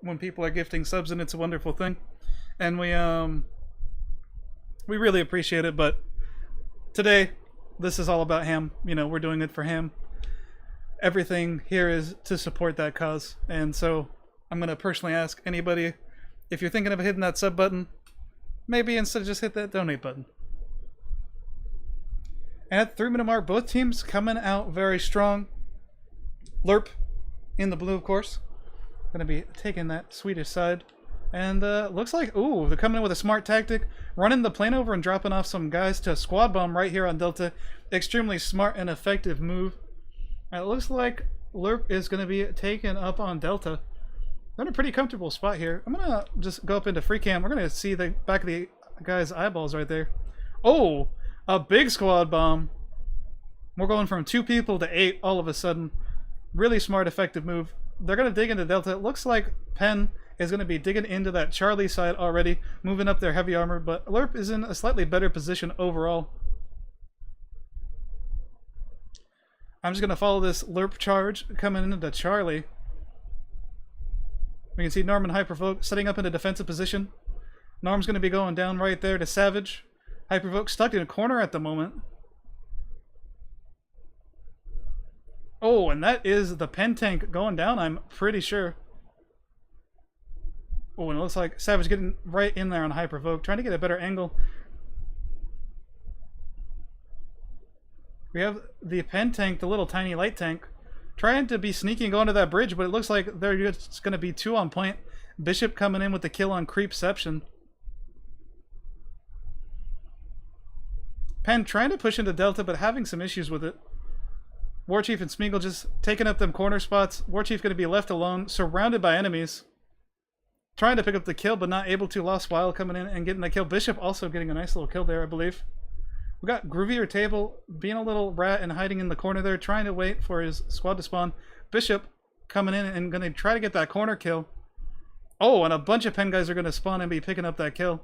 when people are gifting subs, and it's a wonderful thing. And we really appreciate it, but today, this is all about Ham. You know, we're doing it for Ham. Everything here is to support that cause. And so, I'm going to personally ask anybody, if you're thinking of hitting that sub button, maybe instead just hit that donate button. And at the 3-minute mark, both teams coming out very strong. LRRP in the blue, of course. Going to be taking that Swedish side. And looks like, ooh, they're coming in with a smart tactic. Running the plane over and dropping off some guys to squad bomb right here on Delta. Extremely smart and effective move. And it looks like LRRP is going to be taken up on Delta. They're in a pretty comfortable spot here. I'm going to just go up into free cam. We're going to see the back of the guy's eyeballs right there. Oh, a big squad bomb. We're going from 2 people to 8 all of a sudden. Really smart, effective move. They're going to dig into Delta. It looks like Penn is going to be digging into that Charlie side already, moving up their heavy armor, but LRRP is in a slightly better position overall. I'm just going to follow this LRRP charge coming into Charlie. We can see Norm and Hypervoke setting up in a defensive position. Norm's going to be going down right there to Savage. Hypervoke stuck in a corner at the moment. Oh, and that is the Pen tank going down, I'm pretty sure. Oh, and it looks like Savage getting right in there on Hypervoke, trying to get a better angle. We have the Pen tank, the little tiny light tank, trying to be sneaky and go into that bridge, but it looks like they're just going to be 2 on point. Bishop coming in with the kill on Creepception. Pen trying to push into Delta, but having some issues with it. Warchief and Smeagol just taking up them corner spots. Warchief going to be left alone, surrounded by enemies. Trying to pick up the kill, but not able to. Lost Wild coming in and getting the kill. Bishop also getting a nice little kill there, I believe. We got Groovier Table being a little rat and hiding in the corner there, trying to wait for his squad to spawn. Bishop coming in and going to try to get that corner kill. Oh, and a bunch of Pen guys are going to spawn and be picking up that kill.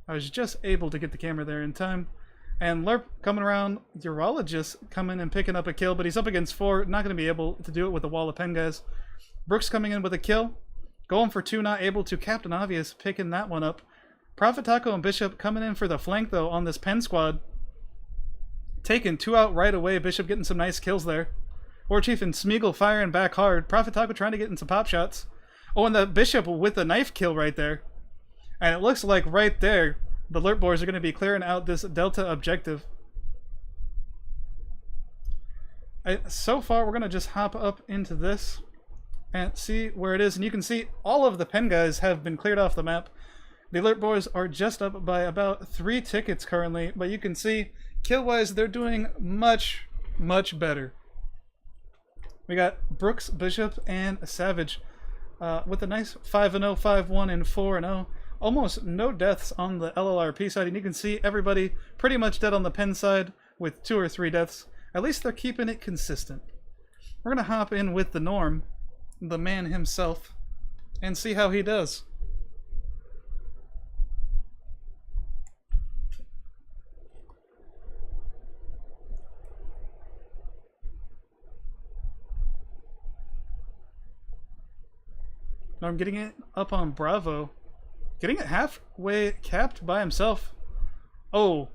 I was just able to get the camera there in time. And LRRP coming around, Urologist coming and picking up a kill, but he's up against 4, not going to be able to do it with a wall of Pen guys. Brooks coming in with a kill, going for 2, not able to. Captain Obvious picking that one up. Prophet Taco and Bishop coming in for the flank though on this Pen squad. Taking 2 out right away, Bishop getting some nice kills there. Warchief and Smeagol firing back hard. Prophet Taco trying to get in some pop shots. Oh, and the Bishop with the knife kill right there. And it looks like right there, the LRRP boys are going to be clearing out this Delta objective. So far, we're going to just hop up into this and see where it is. And you can see all of the Pen guys have been cleared off the map. The LRRP boys are just up by about 3 tickets currently. But you can see, kill-wise, they're doing much, much better. We got Brooks, Bishop, and Savage with a nice 5-0, 5-1, and 4-0. Almost no deaths on the LRRP side, and you can see everybody pretty much dead on the Pen side with 2 or 3 deaths. At least they're keeping it consistent. We're going to hop in with the Norm, the man himself, and see how he does. Norm getting it up on Bravo. Getting it halfway capped by himself. Oh,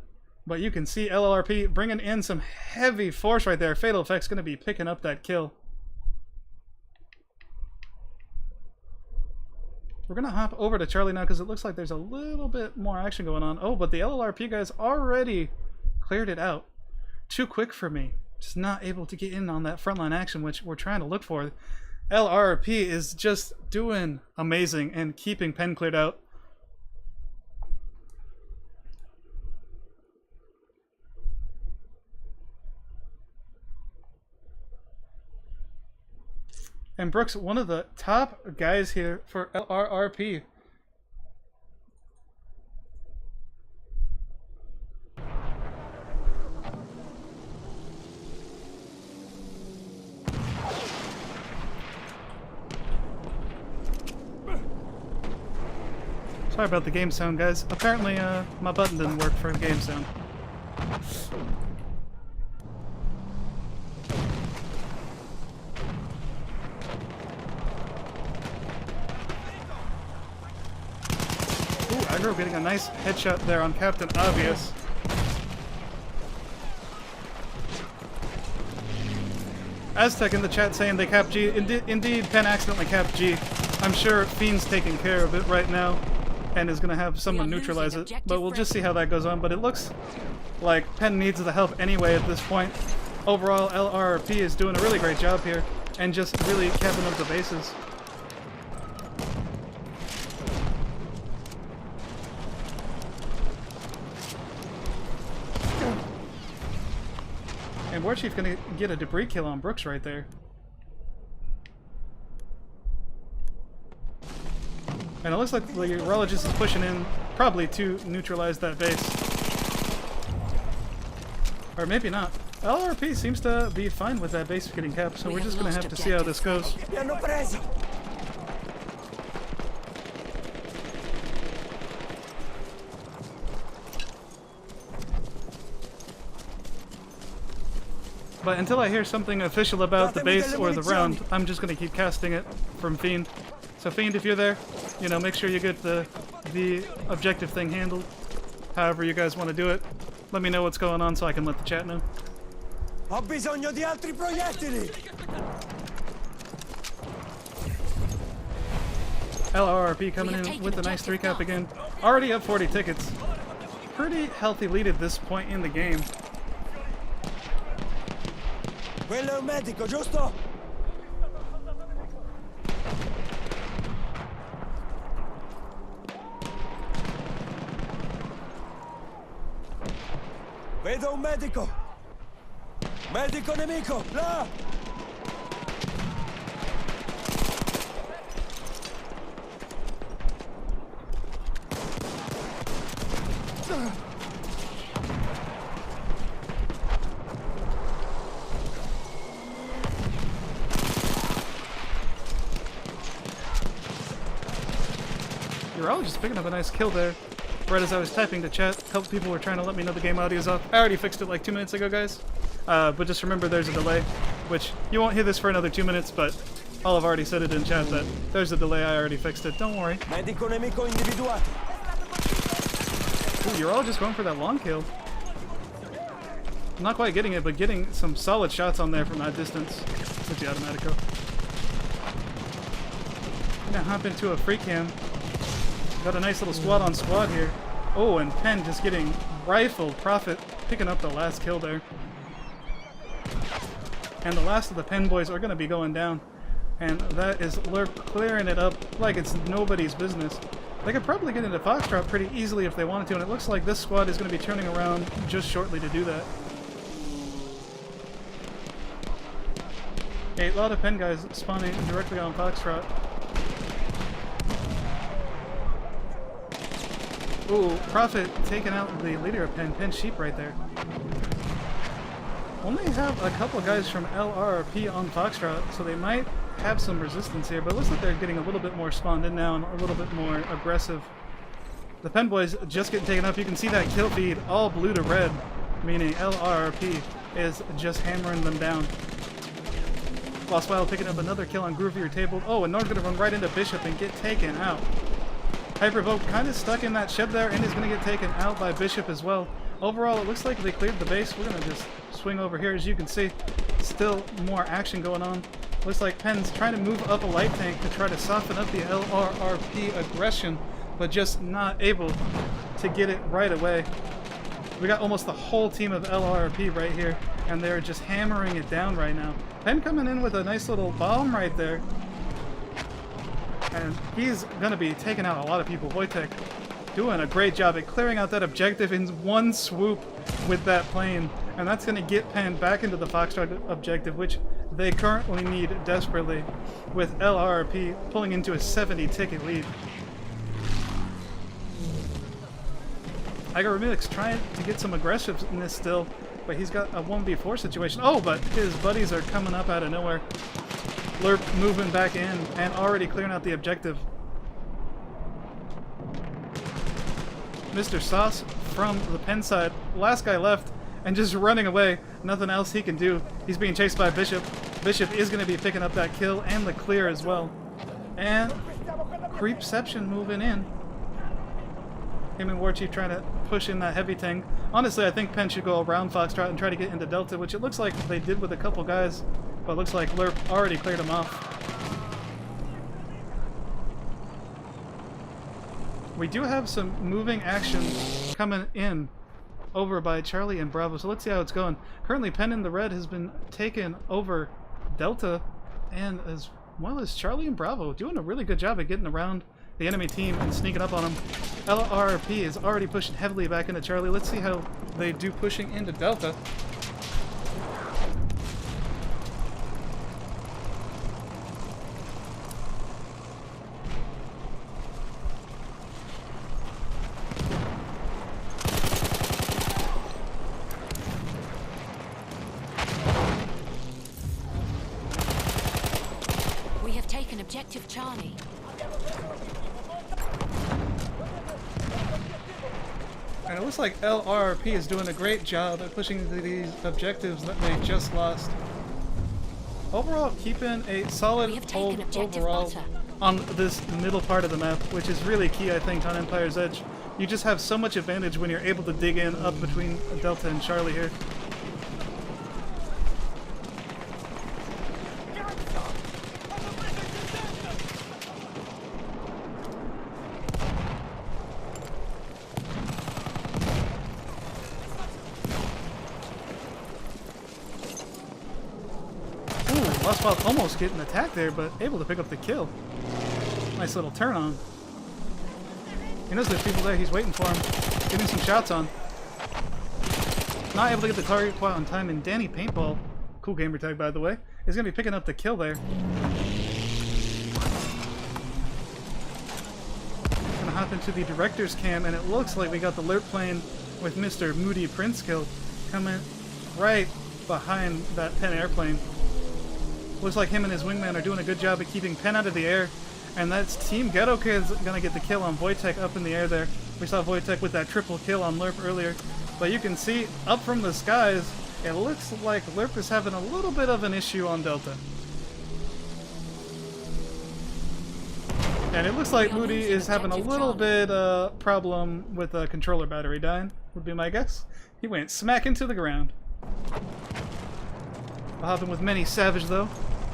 but you can see LRRP bringing in some heavy force right there. Fatal Effect's going to be picking up that kill. We're going to hop over to Charlie now because it looks like there's a little bit more action going on. Oh, but the LRRP guys already cleared it out. Too quick for me. Just not able to get in on that frontline action, which we're trying to look for. LRRP is just doing amazing and keeping Pen cleared out. And Brooks, one of the top guys here for LRRP. Sorry about the game sound, guys. Apparently, my button didn't work for the game sound. Aggro getting a nice headshot there on Captain Obvious. Aztec in the chat saying they capped G. Indeed, Pen accidentally capped G. I'm sure Fiend's taking care of it right now and is going to have someone neutralize it. But we'll just see how that goes on. But it looks like Pen needs the help anyway at this point. Overall, LRRP is doing a really great job here and just really capping up the bases. And Warchief gonna get a debris kill on Brooks right there. And it looks like the Urologist is pushing in probably to neutralize that base. Or maybe not. LRP seems to be fine with that base getting capped, so we're just gonna have to see how this goes. But until I hear something official about the base or the round, I'm just going to keep casting it from Fiend. So Fiend, if you're there, you know, make sure you get the objective thing handled. However you guys want to do it. Let me know what's going on so I can let the chat know. Ho bisogno di altri proiettili! LRRP coming in with a nice 3-cap again. Already up 40 tickets. Pretty healthy lead at this point in the game. Quello è un medico, giusto? Vedo un medico! Medico nemico, là! Just picking up a nice kill there. Right as I was typing to chat, a couple people were trying to let me know the game audio's off. I already fixed it like 2 minutes ago, guys. But just remember there's a delay, which you won't hear this for another 2 minutes, but I'll have already said it in chat that there's a delay. I already fixed it. Don't worry. Medico nemico individuato. Ooh, you're all just going for that long kill. I'm not quite getting it, but getting some solid shots on there from that distance with the automatico. I'm gonna hop into a free cam. Got a nice little squad on squad here. Oh, and Pen just getting rifled. Prophet picking up the last kill there. And the last of the Pen boys are going to be going down. And that is LRRP clearing it up like it's nobody's business. They could probably get into Foxtrot pretty easily if they wanted to, and it looks like this squad is going to be turning around just shortly to do that. A lot of Pen guys spawning directly on Foxtrot. Ooh, Prophet taking out the leader of Pen Sheep right there. Only have a couple guys from LRRP on Foxtrot, so they might have some resistance here, but it looks like they're getting a little bit more spawned in now and a little bit more aggressive. The Pen boys just getting taken up. You can see that kill feed all blue to red, meaning LRRP is just hammering them down. Lost Wild picking up another kill on Groovier Table. Oh, and Nord's going to run right into Bishop and get taken out. Hypervoke kind of stuck in that shed there and is going to get taken out by Bishop as well. Overall, it looks like they cleared the base. We're going to just swing over here. As you can see, still more action going on. Looks like Pen's trying to move up a light tank to try to soften up the LRRP aggression, but just not able to get it right away. We got almost the whole team of LRRP right here, and they're just hammering it down right now. Pen coming in with a nice little bomb right there. And he's going to be taking out a lot of people. Wojtek doing a great job at clearing out that objective in one swoop with that plane. And that's going to get Pen back into the Foxtrot objective, which they currently need desperately, with LRRP pulling into a 70-ticket lead. Iger Remix trying to get some aggressiveness still, but he's got a 1v4 situation. Oh, but his buddies are coming up out of nowhere. LRRP moving back in and already clearing out the objective. Mr. Sauce from the Pen side, last guy left and just running away. Nothing else he can do. He's being chased by Bishop. Bishop is going to be picking up that kill and the clear as well. And Creepception moving in. Him and Warchief trying to push in that heavy tank. Honestly, I think Penn should go around Foxtrot and try to get into Delta, which it looks like they did with a couple guys, but it looks like LRRP already cleared him off. We do have some moving action coming in over by Charlie and Bravo, so let's see how it's going. Currently, Penn in the red has been taken over Delta, and as well as Charlie and Bravo, doing a really good job at getting around the enemy team and sneaking up on them. LRRP is already pushing heavily back into Charlie. Let's see how they do pushing into Delta. We have taken objective Charlie. And it looks like LRRP is doing a great job at pushing these objectives that they just lost. Overall, keeping a solid hold overall on this middle part of the map, which is really key, I think, on Empire's Edge. You just have so much advantage when you're able to dig in up between Delta and Charlie here. Lost almost getting attacked there, but able to pick up the kill. Nice little turn on. He knows there's people there, he's waiting for him. Getting some shots on. Not able to get the target quite on time, and Danny Paintball, cool gamer tag by the way, is going to be picking up the kill there. Gonna hop into the director's cam, and it looks like we got the LRRP plane with Mr. Moody Prince kill coming right behind that Penn airplane. Looks like him and his wingman are doing a good job of keeping Penn out of the air, and that's Team Ghetto Kids gonna get the kill on Wojtek up in the air there. We saw Wojtek with that triple kill on LRRP earlier, but you can see up from the skies, it looks like LRRP is having a little bit of an issue on Delta. And it looks like Moody is having a little bit problem with a controller battery dying, would be my guess. He went smack into the ground. I'll hop in with Mini Savage though.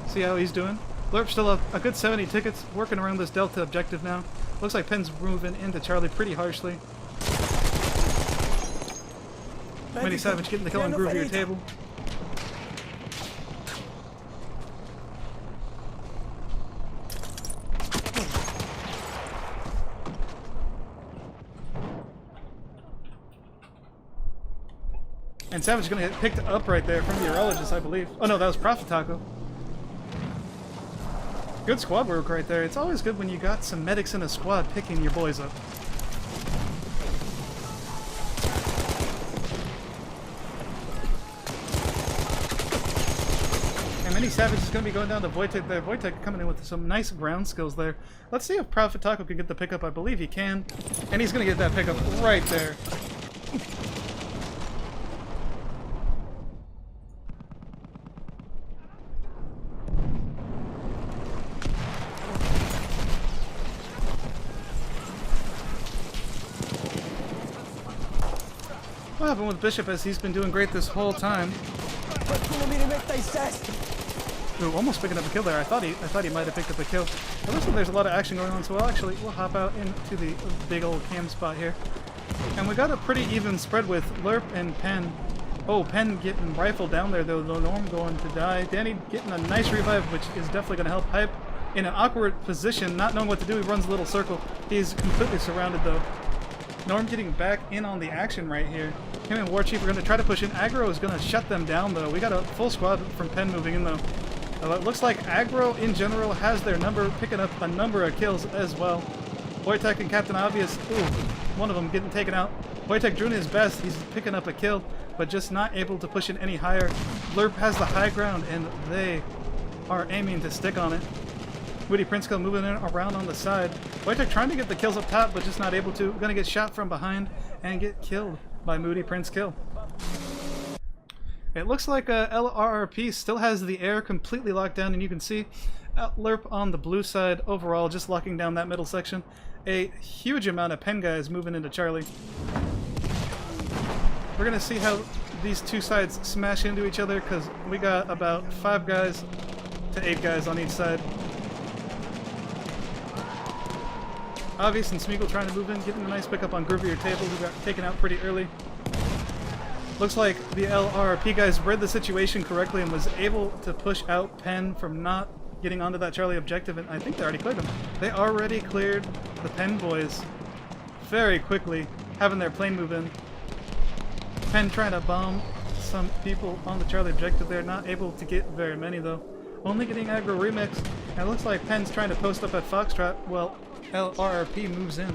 See how he's doing. LRRP still up a good 70 tickets, working around this Delta objective now. Looks like Penn's moving into Charlie pretty harshly. Mini Savage getting the kill on Groovier table. And Savage is going to get picked up right there from the urologist, I believe. Oh no, that was Prophet Taco. Good squad work right there. It's always good when you got some medics in a squad picking your boys up. And Mini Savage is going to be going down to Wojtek there. Wojtek coming in with some nice ground skills there. Let's see if Prophet Taco can get the pickup. I believe he can. And he's going to get that pickup right there. What happened with Bishop as he's been doing great this whole time? Ooh, almost picking up a kill there. I thought he might have picked up a kill. It looks like there's a lot of action going on, so we'll hop out into the big old cam spot here. And we got a pretty even spread with LRRP and Penn. Oh, Penn getting rifled down there though. Norm going to die. Danny getting a nice revive, which is definitely going to help Hype in an awkward position, not knowing what to do. He runs a little circle. He's completely surrounded though. Norm getting back in on the action right here. Him and Warchief are going to try to push in. Aggro is going to shut them down though. We got a full squad from Penn moving in though. It looks like Aggro in general has their number, picking up a number of kills as well. Wojtek and Captain Obvious, ooh, one of them getting taken out. Wojtek doing his best. He's picking up a kill, but just not able to push it any higher. LRRP has the high ground and they are aiming to stick on it. Moody Prince kill moving in around on the side. Wojtek trying to get the kills up top, but just not able to. Gonna get shot from behind and get killed by Moody Prince kill. It looks like LRRP still has the air completely locked down, and you can see LRRP on the blue side overall, just locking down that middle section. A huge amount of pen guys moving into Charlie. We're gonna see how these two sides smash into each other, because we got about 5 guys to 8 guys on each side. Obvious and Smeagol trying to move in, getting a nice pickup on Groovier Table, who got taken out pretty early. Looks like the LRRP guys read the situation correctly and was able to push out Penn from not getting onto that Charlie objective, and I think they already cleared them. They already cleared the Penn boys very quickly, having their plane move in. Penn trying to bomb some people on the Charlie objective. They're not able to get very many though. Only getting aggro remix, and it looks like Penn's trying to post up at Foxtrot. Well, LRRP moves in.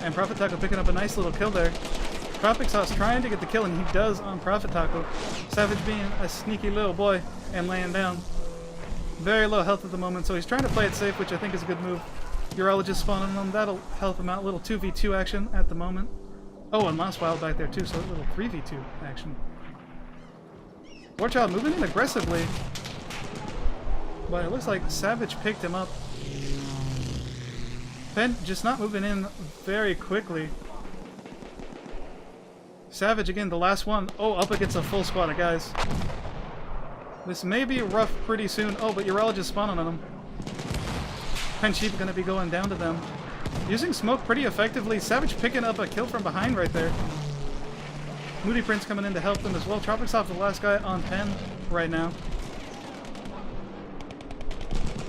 And Prophet Taco picking up a nice little kill there. Tropic Sauce trying to get the kill, and he does on Prophet Taco. Savage being a sneaky little boy and laying down. Very low health at the moment, so he's trying to play it safe, which I think is a good move. Urologist spawning him, that'll help him out. Little 2v2 action at the moment. Oh, and Mouse Wild back there too, so a little 3v2 action. Warchild moving in aggressively, but it looks like Savage picked him up. Penn just not moving in very quickly. Savage again, the last one. Oh, up against a full squad of guys. This may be rough pretty soon. Oh, but Urologist spawning on him. Penn Sheep gonna be going down to them. Using smoke pretty effectively. Savage picking up a kill from behind right there. Moody Prince coming in to help them as well. Tropics off the last guy on Penn right now.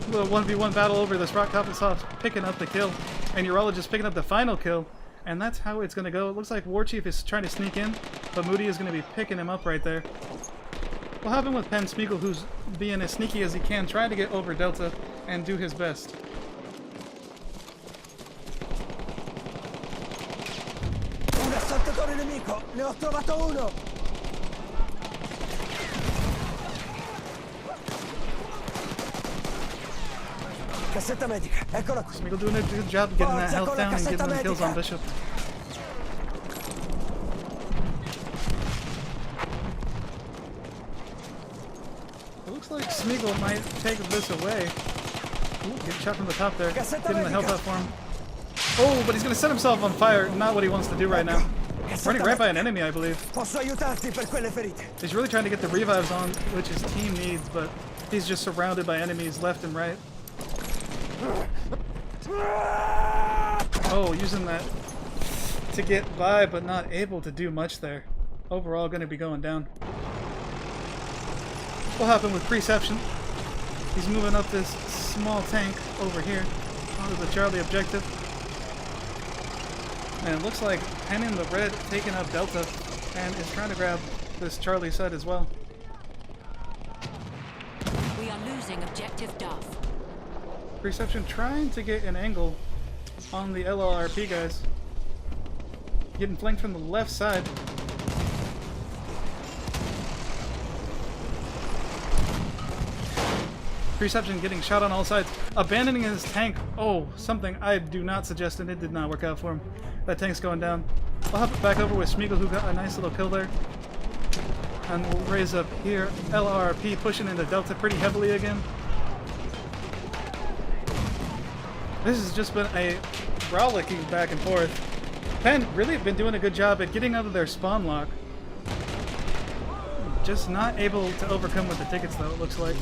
A little 1v1 battle over this rock. Tropics off picking up the kill. And Urologist picking up the final kill. And that's how it's gonna go. It looks like Warchief is trying to sneak in, but Moody is gonna be picking him up right there. What happened with Penn Smeagol, who's being as sneaky as he can, trying to get over Delta and do his best. Un assaltatore nemico! Ne ho trovato uno! Cassetta medica, eccola qui. Smeagol doing a good job of getting that health down and getting them kills on Bishop. It looks like Smeagol might take this away. Ooh, get shot from the top there. Getting the health up for him. Oh, but he's going to set himself on fire. Not what he wants to do right now. Running right by an enemy, I believe. Posso aiutarti per quelle ferite? He's really trying to get the revives on, which his team needs, but he's just surrounded by enemies left and right. Oh, using that to get by, but not able to do much there. Overall, going to be going down. What happened with Perception? He's moving up this small tank over here onto the Charlie objective. And it looks like Penn in the red taking up Delta and is trying to grab this Charlie side as well. We are losing objective Duff. Perception trying to get an angle on the LRRP guys. Getting flanked from the left side. Perception getting shot on all sides. Abandoning his tank. Oh, something I do not suggest, and it did not work out for him. That tank's going down. I'll hop it back over with Smeagol, who got a nice little kill there. And we'll raise up here. LRRP pushing into Delta pretty heavily again. This has just been a rollicking back and forth. Penn really been doing a good job at getting out of their spawn lock. Just not able to overcome with the tickets, though, it looks like.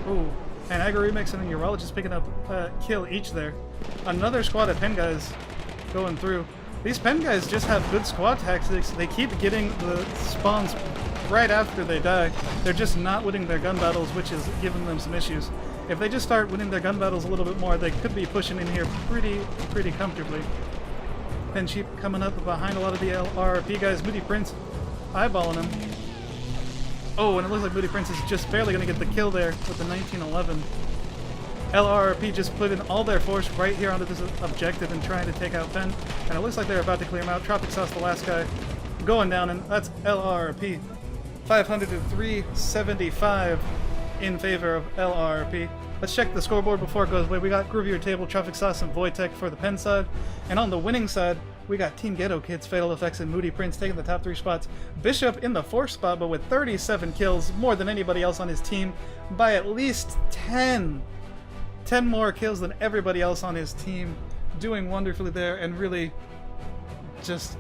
Ooh, and Aggro Remix and the Urologist picking up a kill each there. Another squad of Pen guys going through. These Pen guys just have good squad tactics. They keep getting the spawns right after they die. They're just not winning their gun battles, which is giving them some issues. If they just start winning their gun battles a little bit more, they could be pushing in here pretty comfortably. Pen Sheep coming up behind a lot of the LRRP guys. Moody Prince eyeballing him. Oh, and it looks like Moody Prince is just barely going to get the kill there with the 1911. LRRP just put in all their force right here onto this objective and trying to take out Penn. And it looks like they're about to clear him out. Tropic Sauce, the last guy, going down, and that's LRRP. 500 to 375 in favor of LRRP. Let's check the scoreboard before it goes away. We got Groovier Table, Traffic Sauce, and Voitech for the Penn side. And on the winning side, we got Team Ghetto Kids, Fatal Effects, and Moody Prince taking the top 3 spots. Bishop in the 4th spot, but with 37 kills, more than anybody else on his team, by at least 10. 10 more kills than everybody else on his team. Doing wonderfully there, and really just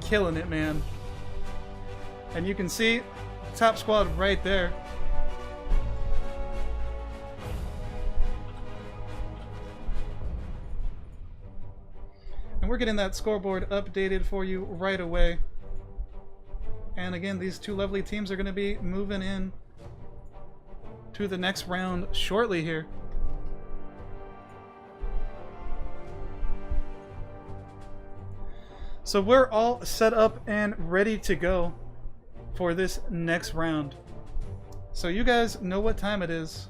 killing it, man. And you can see top squad right there. And we're getting that scoreboard updated for you right away. And again, these two lovely teams are going to be moving in to the next round shortly here. So we're all set up and ready to go for this next round. So you guys know what time it is.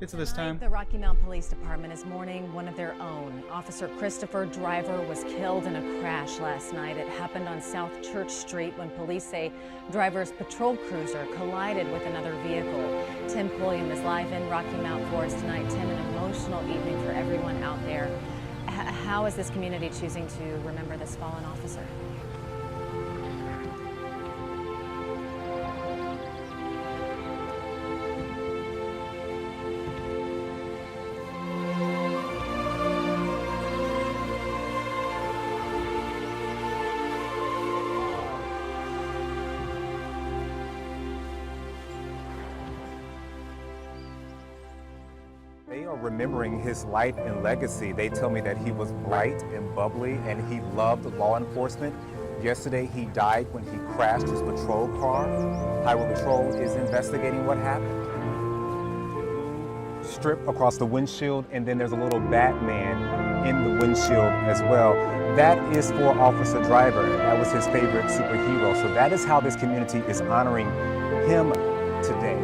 It's this time. The Rocky Mount Police Department is mourning one of their own. Officer Christopher Driver was killed in a crash last night. It happened on South Church Street when police say Driver's patrol cruiser collided with another vehicle. Tim Pulliam is live in Rocky Mount for us tonight. Tim, an emotional evening for everyone out there. How is this community choosing to remember this fallen officer? They are remembering his life and legacy. They tell me that he was bright and bubbly and he loved law enforcement. Yesterday he died when he crashed his patrol car. Highway Patrol is investigating what happened. Strip across the windshield, and then there's a little Batman in the windshield as well. That is for Officer Driver. That was his favorite superhero. So that is how this community is honoring him today.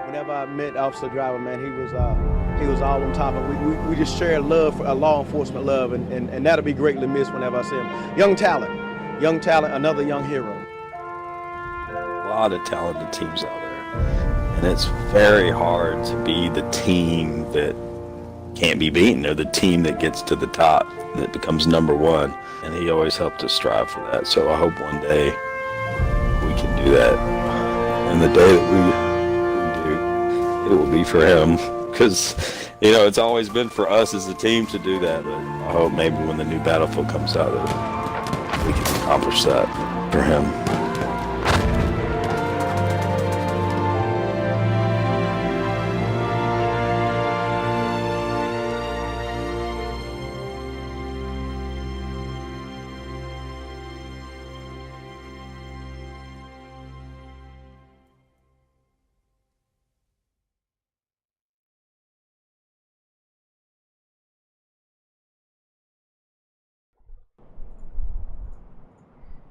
Whenever I met Officer Driver, man, he was all on top of. We just shared love for law enforcement love, and that'll be greatly missed whenever I see him. Young talent, another young hero. A lot of talented teams out there, and it's very hard to be the team that can't be beaten, or the team that gets to the top, that becomes number one. And he always helped us strive for that. So I hope one day we can do that. And the day that we do, it will be for him. Because, you know, it's always been for us as a team to do that. But I hope maybe when the new Battlefield comes out, that we can accomplish that for him.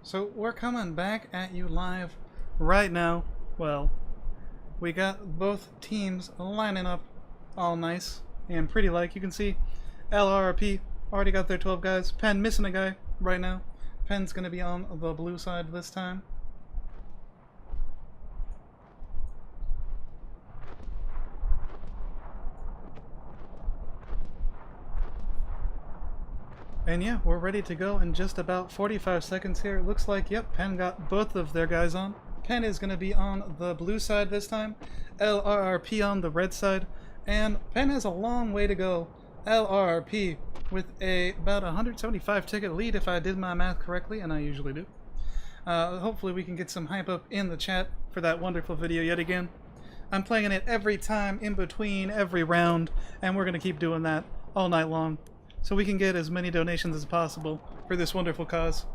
So we're coming back at you live right now. Well, we got both teams lining up all nice and pretty like. You can see LRRP already got their 12 guys. Penn missing a guy right now. Penn's going to be on the blue side this time. And yeah, we're ready to go in just about 45 seconds here. It looks like, yep, Penn got both of their guys on. Penn is going to be on the blue side this time, LRRP on the red side, and Penn has a long way to go. LRRP with about 175 ticket lead if I did my math correctly, and I usually do. Hopefully we can get some hype up in the chat for that wonderful video yet again. I'm playing it every time in between every round, and we're going to keep doing that all night long so we can get as many donations as possible for this wonderful cause.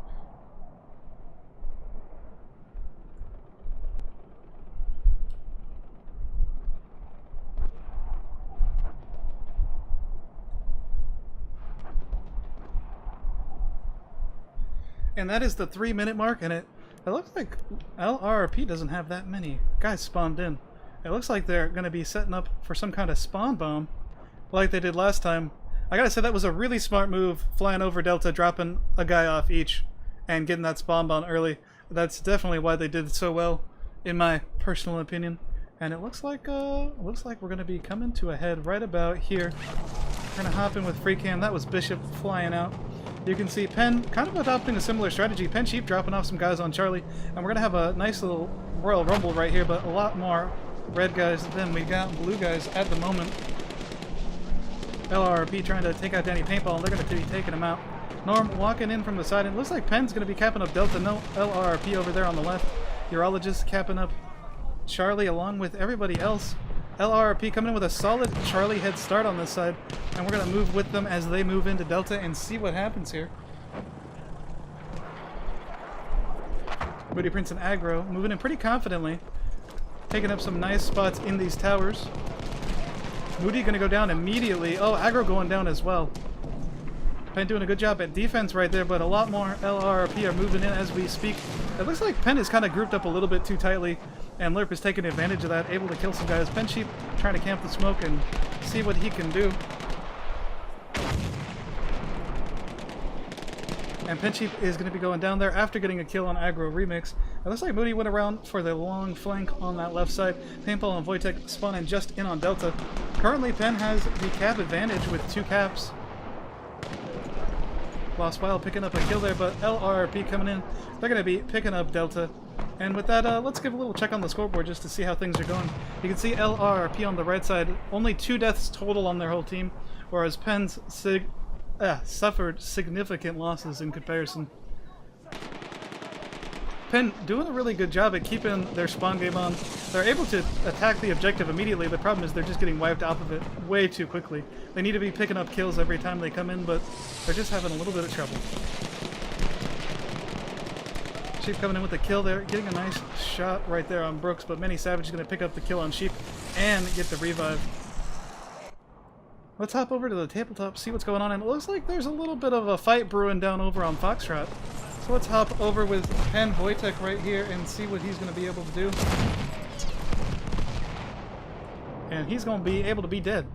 And that is the 3-minute mark, and it looks like LRRP doesn't have that many guys spawned in. It looks like they're going to be setting up for some kind of spawn bomb like they did last time. I gotta say, that was a really smart move, flying over Delta, dropping a guy off each, and getting that spawn bomb early. That's definitely why they did so well, in my personal opinion. And it looks like we're going to be coming to a head right about here. We're going to hop in with free cam. That was Bishop flying out. You can see Penn kind of adopting a similar strategy. Penn Sheep dropping off some guys on Charlie, and we're going to have a nice little Royal Rumble right here, but a lot more red guys than we got blue guys at the moment. LRRP trying to take out Danny Paintball, and they're going to be taking him out. Norm walking in from the side, and it looks like Penn's going to be capping up Delta. No LRRP over there on the left. Urologist capping up Charlie along with everybody else. LRRP coming in with a solid Charlie head start on this side, and we're going to move with them as they move into Delta and see what happens here. Moody Prince and Aggro moving in pretty confidently, taking up some nice spots in these towers. Moody going to go down immediately. Oh, Aggro going down as well. Penn doing a good job at defense right there, but a lot more LRRP are moving in as we speak. It looks like Penn is kind of grouped up a little bit too tightly, and LRRP is taking advantage of that, able to kill some guys. Penn Sheep trying to camp the smoke and see what he can do. And Penn Sheep is going to be going down there after getting a kill on Aggro Remix. It looks like Moody went around for the long flank on that left side. Paintball and Wojtek spawning just in on Delta. Currently, Penn has the cap advantage with 2 caps. Lost Wild picking up a kill there, but LRRP coming in. They're going to be picking up Delta. And with that, let's give a little check on the scoreboard just to see how things are going. You can see LRRP on the right side, only 2 deaths total on their whole team, whereas Penn's suffered significant losses in comparison. Penn doing a really good job at keeping their spawn game on. They're able to attack the objective immediately. The problem is they're just getting wiped off of it way too quickly. They need to be picking up kills every time they come in, but they're just having a little bit of trouble. Sheep coming in with the kill there, getting a nice shot right there on Brooks, but Manny Savage is going to pick up the kill on Sheep and get the revive. Let's hop over to the tabletop, see what's going on, and it looks like there's a little bit of a fight brewing down over on Foxtrot. So let's hop over with Penn Wojtek right here and see what he's going to be able to do. And he's going to be able to be dead.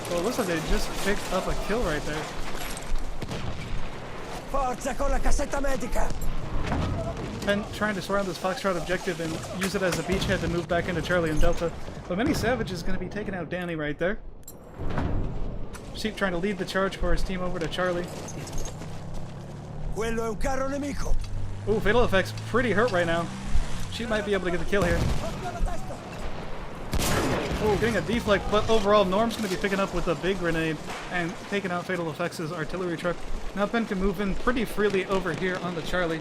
So it looks like they just picked up a kill right there. Forza con la cassetta medica! Penn trying to surround this Foxtrot objective and use it as a beachhead to move back into Charlie and Delta. But Manny Savage is going to be taking out Danny right there. Sheep trying to lead the charge for his team over to Charlie. Quello è un carro nemico! Ooh, Fatal Effect's pretty hurt right now. Sheep might be able to get the kill here. Ooh, getting a deflect, but overall Norm's going to be picking up with a big grenade and taking out Fatal Effects' artillery truck. Now Penn can move in pretty freely over here on the Charlie.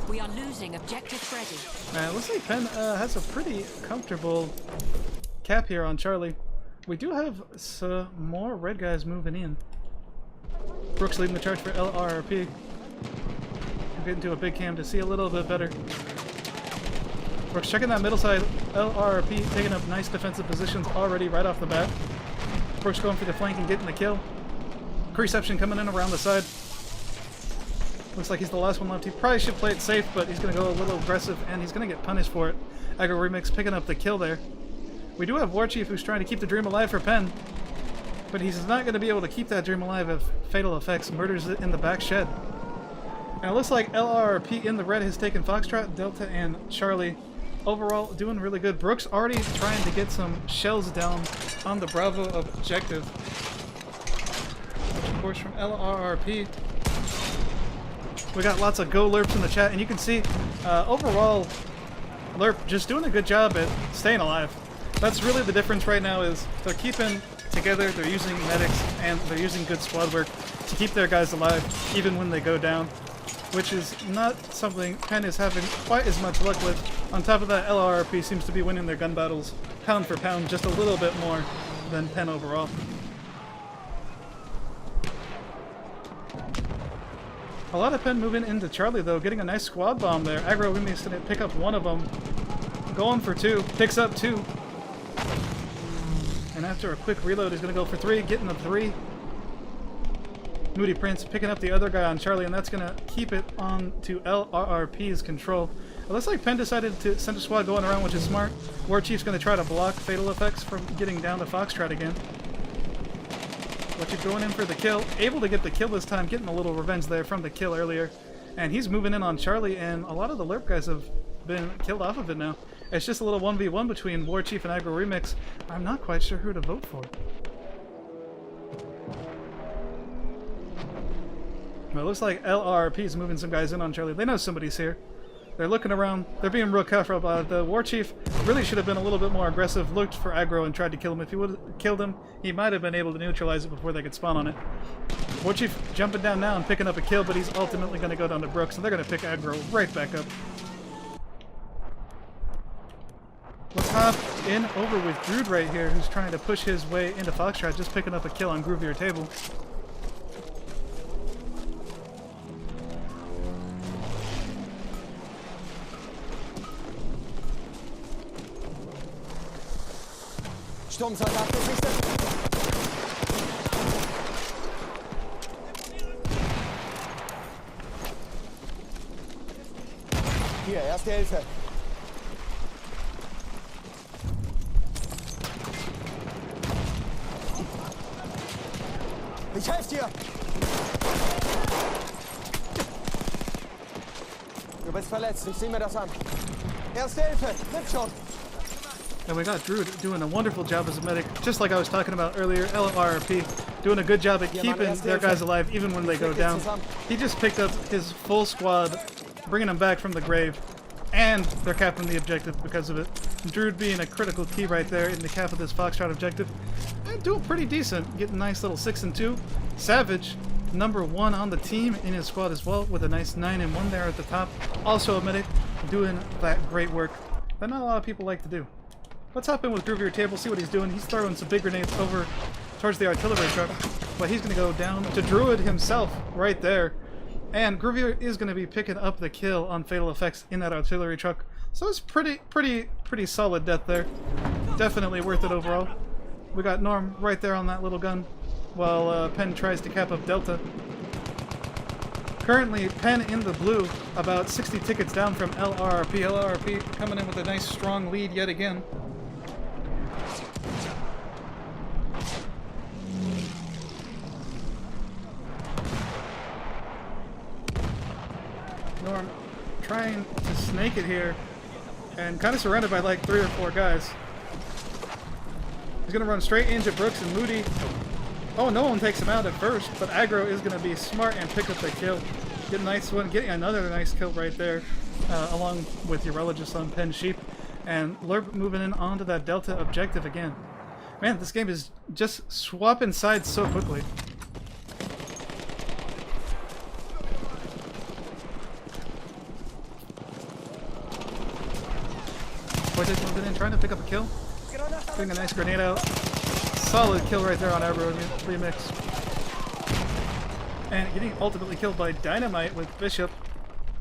We are losing objective Freddy. It looks like Penn has a pretty comfortable cap here on Charlie. We do have some more red guys moving in. Brooks leading the charge for LRRP. We're getting to a big cam to see a little bit better. Brooks checking that middle side. LRRP taking up nice defensive positions already right off the bat. Brooks going for the flank and getting the kill. Reception coming in around the side. Looks like he's the last one left. He probably should play it safe, but he's going to go a little aggressive, and he's going to get punished for it. Aggro Remix picking up the kill there. We do have Warchief who's trying to keep the dream alive for Penn, but he's not going to be able to keep that dream alive if Fatal Effects murders it in the back shed. And it looks like LRRP in the red has taken Foxtrot, Delta, and Charlie. Overall, doing really good. Brooks already trying to get some shells down on the Bravo objective. Which, of course, from LRRP. We got lots of Go LRRPs in the chat, and you can see overall LRRP just doing a good job at staying alive. That's really the difference right now, is they're keeping together, they're using medics, and they're using good squad work to keep their guys alive even when they go down, which is not something Penn is having quite as much luck with. On top of that, LRRP seems to be winning their gun battles pound for pound just a little bit more than Penn overall. A lot of Penn moving into Charlie, though, getting a nice squad bomb there. Aggro Remix didn't pick up one of them. Going for two. Picks up two. And after a quick reload, he's going to go for three. Getting the three. Moody Prince picking up the other guy on Charlie, and that's going to keep it on to LRRP's control. It looks like Penn decided to send a squad going around, which is smart. War Chief's going to try to block Fatal Effects from getting down to Foxtrot again. War Chief going in for the kill. Able to get the kill this time, getting a little revenge there from the kill earlier. And he's moving in on Charlie, and a lot of the LRRP guys have been killed off of it now. It's just a little 1v1 between War Chief and Aggro Remix. I'm not quite sure who to vote for. Well, it looks like LRRP is moving some guys in on Charlie. They know somebody's here. They're looking around. They're being real careful about it. The War Chief really should have been a little bit more aggressive, looked for aggro and tried to kill him. If he would have killed him, he might have been able to neutralize it before they could spawn on it. War Chief jumping down now and picking up a kill, but he's ultimately going to go down to Brooks, and they're going to pick aggro right back up. Let's hop in over with Druid right here, who's trying to push his way into Foxtrot, just picking up a kill on Groovier Table. Sturmsoldat gesichtet. Hier, erste Hilfe. Ich helfe dir. Du bist verletzt, ich sehe mir das an. Erste Hilfe, nimm schon. And we got Druid doing a wonderful job as a medic, just like I was talking about earlier. LRRP doing a good job at keeping their guys alive even when they go down. He just picked up his full squad, bringing them back from the grave, and they're capping the objective because of it. Druid being a critical key right there in the cap of this Foxtrot objective. And doing pretty decent, getting a nice little 6-2. Savage, #1 on the team in his squad as well, with a nice 9-1 there at the top. Also a medic, doing that great work that not a lot of people like to do. Let's hop in with Groovier Table, see what he's doing. He's throwing some big grenades over towards the artillery truck, but he's going to go down to Druid himself right there. And Groovier is going to be picking up the kill on Fatal Effects in that artillery truck. So it's pretty solid death there. Definitely worth it overall. We got Norm right there on that little gun, while Penn tries to cap up Delta. Currently, Penn in the blue, about 60 tickets down from LRRP. LRRP coming in with a nice strong lead yet again. Norm trying to snake it here, and kind of surrounded by like 3 or 4 guys. He's going to run straight into Brooks and Moody. Oh, no one takes him out at first, but Aggro is going to be smart and pick up the kill. Get a nice one, getting another nice kill right there, along with Urologist on Penn Sheep. And LRRP moving in onto that Delta objective again. Man, this game is just swapping sides so quickly. Vortex moving in, trying to pick up a kill. Putting a nice grenade out. Solid kill right there on Aggro Remix. And getting ultimately killed by Dynamite with Bishop.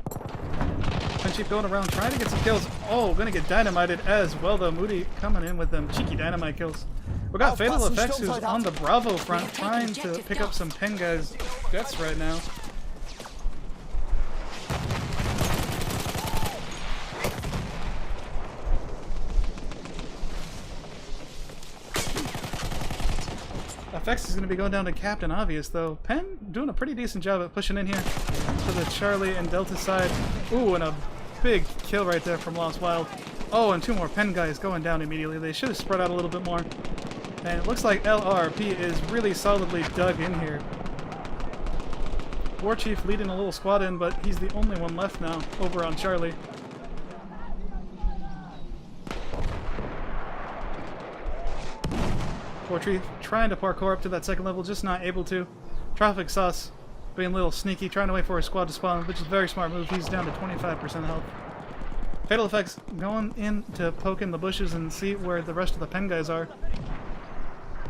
Penn going around trying to get some kills. Oh, gonna get dynamited as well though. Moody coming in with them cheeky dynamite kills. We got Fatal Effects who's on the Bravo front trying to pick up some Penn guys' deaths right now. Effects is going to be going down to Captain Obvious, though. Penn doing a pretty decent job at pushing in here to the Charlie and Delta side. Ooh, and a big kill right there from Lost Wild. Oh, and 2 more Penn guys going down immediately. They should have spread out a little bit more. And it looks like LRRP is really solidly dug in here. War Chief leading a little squad in, but he's the only one left now over on Charlie. War Chief trying to parkour up to that second level, just not able to. Traffic Sauce being a little sneaky, trying to wait for his squad to spawn, which is a very smart move. He's down to 25% health. Fatal Effects going in to poke in the bushes and see where the rest of the pen guys are.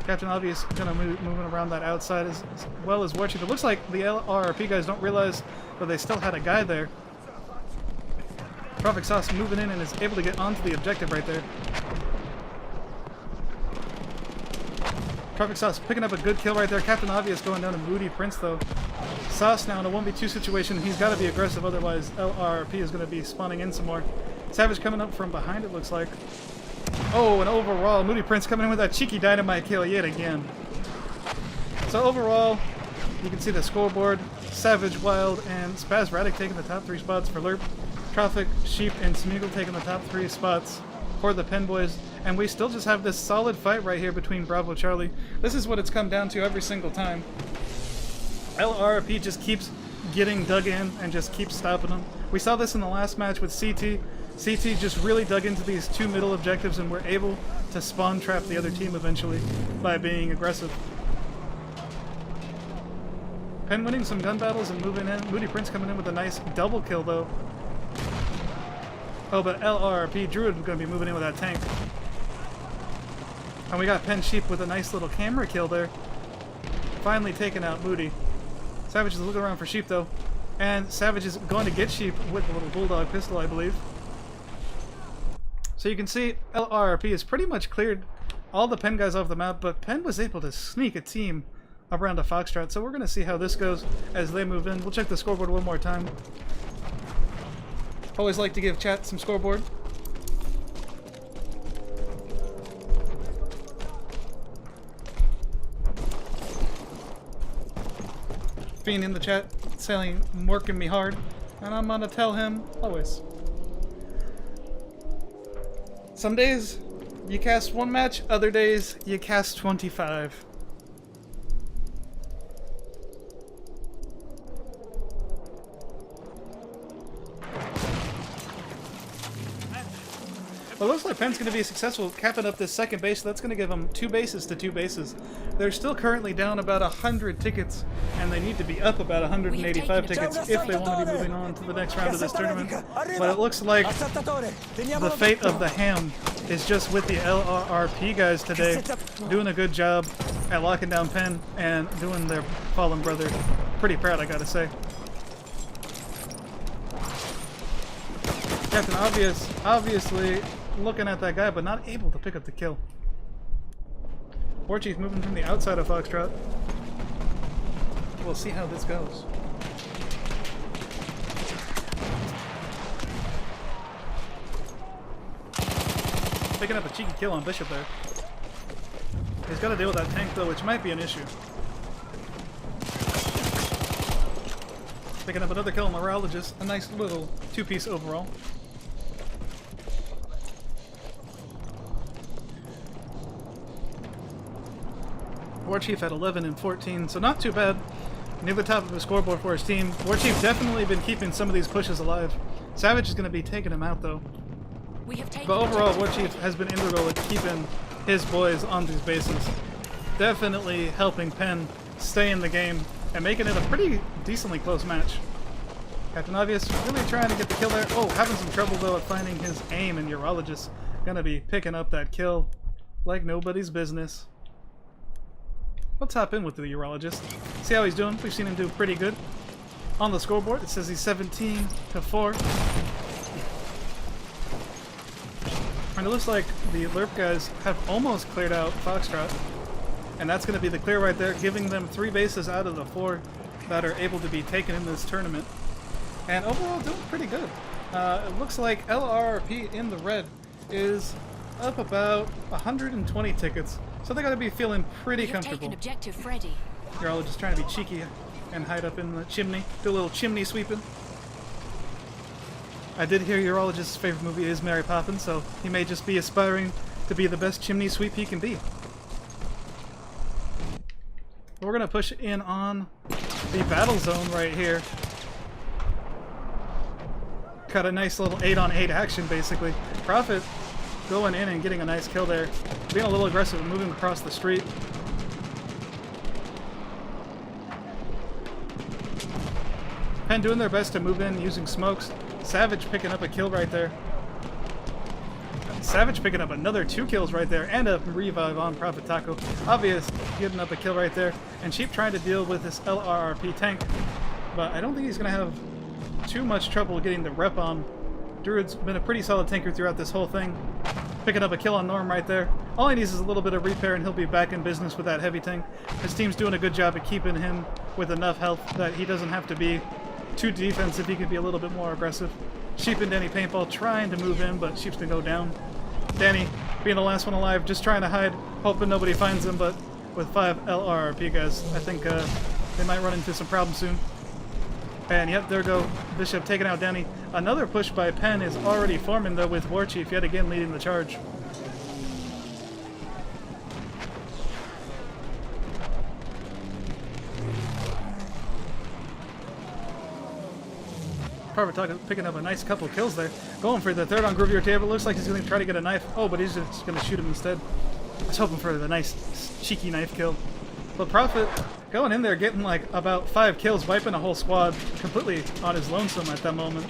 Captain Obvious gonna moving around that outside as well as War Chief. It looks like the LRRP guys don't realize that they still had a guy there. Traffic Sauce moving in and is able to get onto the objective right there. Traffic Sauce picking up a good kill right there. Captain Obvious going down to Moody Prince though. Sauce now in a 1v2 situation. He's got to be aggressive, otherwise LRRP is going to be spawning in some more. Savage coming up from behind, it looks like. Oh, and overall, Moody Prince coming in with that cheeky dynamite kill yet again. So overall, you can see the scoreboard. Savage, Wild, and Spasradic taking the top 3 spots for LRRP. Traffic, Sheep, and Smeagol taking the top 3 spots for the Pen Boys. And we still just have this solid fight right here between Bravo Charlie. This is what it's come down to every single time. LRRP just keeps getting dug in and just keeps stopping them. We saw this in the last match with CT. CT just really dug into these 2 middle objectives and were able to spawn trap the other team eventually by being aggressive. Pen winning some gun battles and moving in. Moody Prince coming in with a nice double kill though. Oh, but LRRP Druid is going to be moving in with that tank. And we got Pen Sheep with a nice little camera kill there. Finally taking out Moody. Savage is looking around for Sheep though. And Savage is going to get Sheep with the little bulldog pistol, I believe. So you can see LRRP has pretty much cleared all the Pen guys off the map, but Pen was able to sneak a team around a Foxtrot. So we're going to see how this goes as they move in. We'll check the scoreboard one more time. Always like to give chat some scoreboard. Fiend in the chat saying working me hard, and I'm gonna tell him always. Some days you cast 1 match, other days you cast 25. Well, it looks like Penn's going to be successful capping up this second base, so that's going to give them 2 bases to 2 bases. They're still currently down about 100 tickets, and they need to be up about 185 tickets if they want to be moving on to the next round of this tournament. But it looks like the fate of the Ham is just with the LRRP guys today, doing a good job at locking down Penn and doing their fallen brother. Pretty proud, I gotta say. Captain Obvious, obviously looking at that guy, but not able to pick up the kill. War Chief moving from the outside of Foxtrot. We'll see how this goes. Picking up a cheeky kill on Bishop there. He's got to deal with that tank though, which might be an issue. Picking up another kill on Morologist. A nice little 2-piece overall. War Chief at 11 and 14, so not too bad. Near the top of the scoreboard for his team. War Chief definitely been keeping some of these pushes alive. Savage is going to be taking him out though. But overall, War Chief has been integral at keeping his boys on these bases. Definitely helping Penn stay in the game and making it a pretty decently close match. Captain Obvious really trying to get the kill there. Oh, having some trouble though at finding his aim, and Urologist gonna be picking up that kill like nobody's business. Let's hop in with the Urologist. See how he's doing. We've seen him do pretty good. On the scoreboard, it says he's 17 to 4. And it looks like the LRRP guys have almost cleared out Foxtrot. And that's going to be the clear right there, giving them 3 bases out of the 4 that are able to be taken in this tournament. And overall, doing pretty good. It looks like LRRP in the red is up about 120 tickets. So they're going to be feeling pretty comfortable. You're all just trying to be cheeky and hide up in the chimney. Do a little chimney sweeping. I did hear Urologist's favorite movie is Mary Poppins, so he may just be aspiring to be the best chimney sweep he can be. We're gonna push in on the battle zone right here. Got a nice little 8-on-8 action, basically. Prophet going in and getting a nice kill there. Being a little aggressive and moving across the street. Pen doing their best to move in using smokes. Savage picking up a kill right there. Savage picking up another 2 kills right there, and a revive on Prophet Taco. Obvious getting up a kill right there. And Sheep trying to deal with this LRRP tank. But I don't think he's going to have too much trouble getting the rep on. Druid's been a pretty solid tanker throughout this whole thing. Picking up a kill on Norm right there. All he needs is a little bit of repair and he'll be back in business with that heavy tank. His team's doing a good job at keeping him with enough health that he doesn't have to be too defensive. He can be a little bit more aggressive. Sheep and Danny Paintball trying to move in, but Sheep's gonna go down. Danny being the last one alive, just trying to hide, hoping nobody finds him, but with 5 LRRP guys, I think they might run into some problems soon. And yep, there go Bishop taking out Danny. Another push by Penn is already forming though, with War Chief yet again leading the charge. Parvataga picking up a nice couple kills there. Going for the third on Groovier Table. Looks like he's going to try to get a knife. Oh, but he's just going to shoot him instead. I was hoping for the nice cheeky knife kill. But Prophet going in there getting like about 5 kills, wiping a whole squad completely on his lonesome at that moment.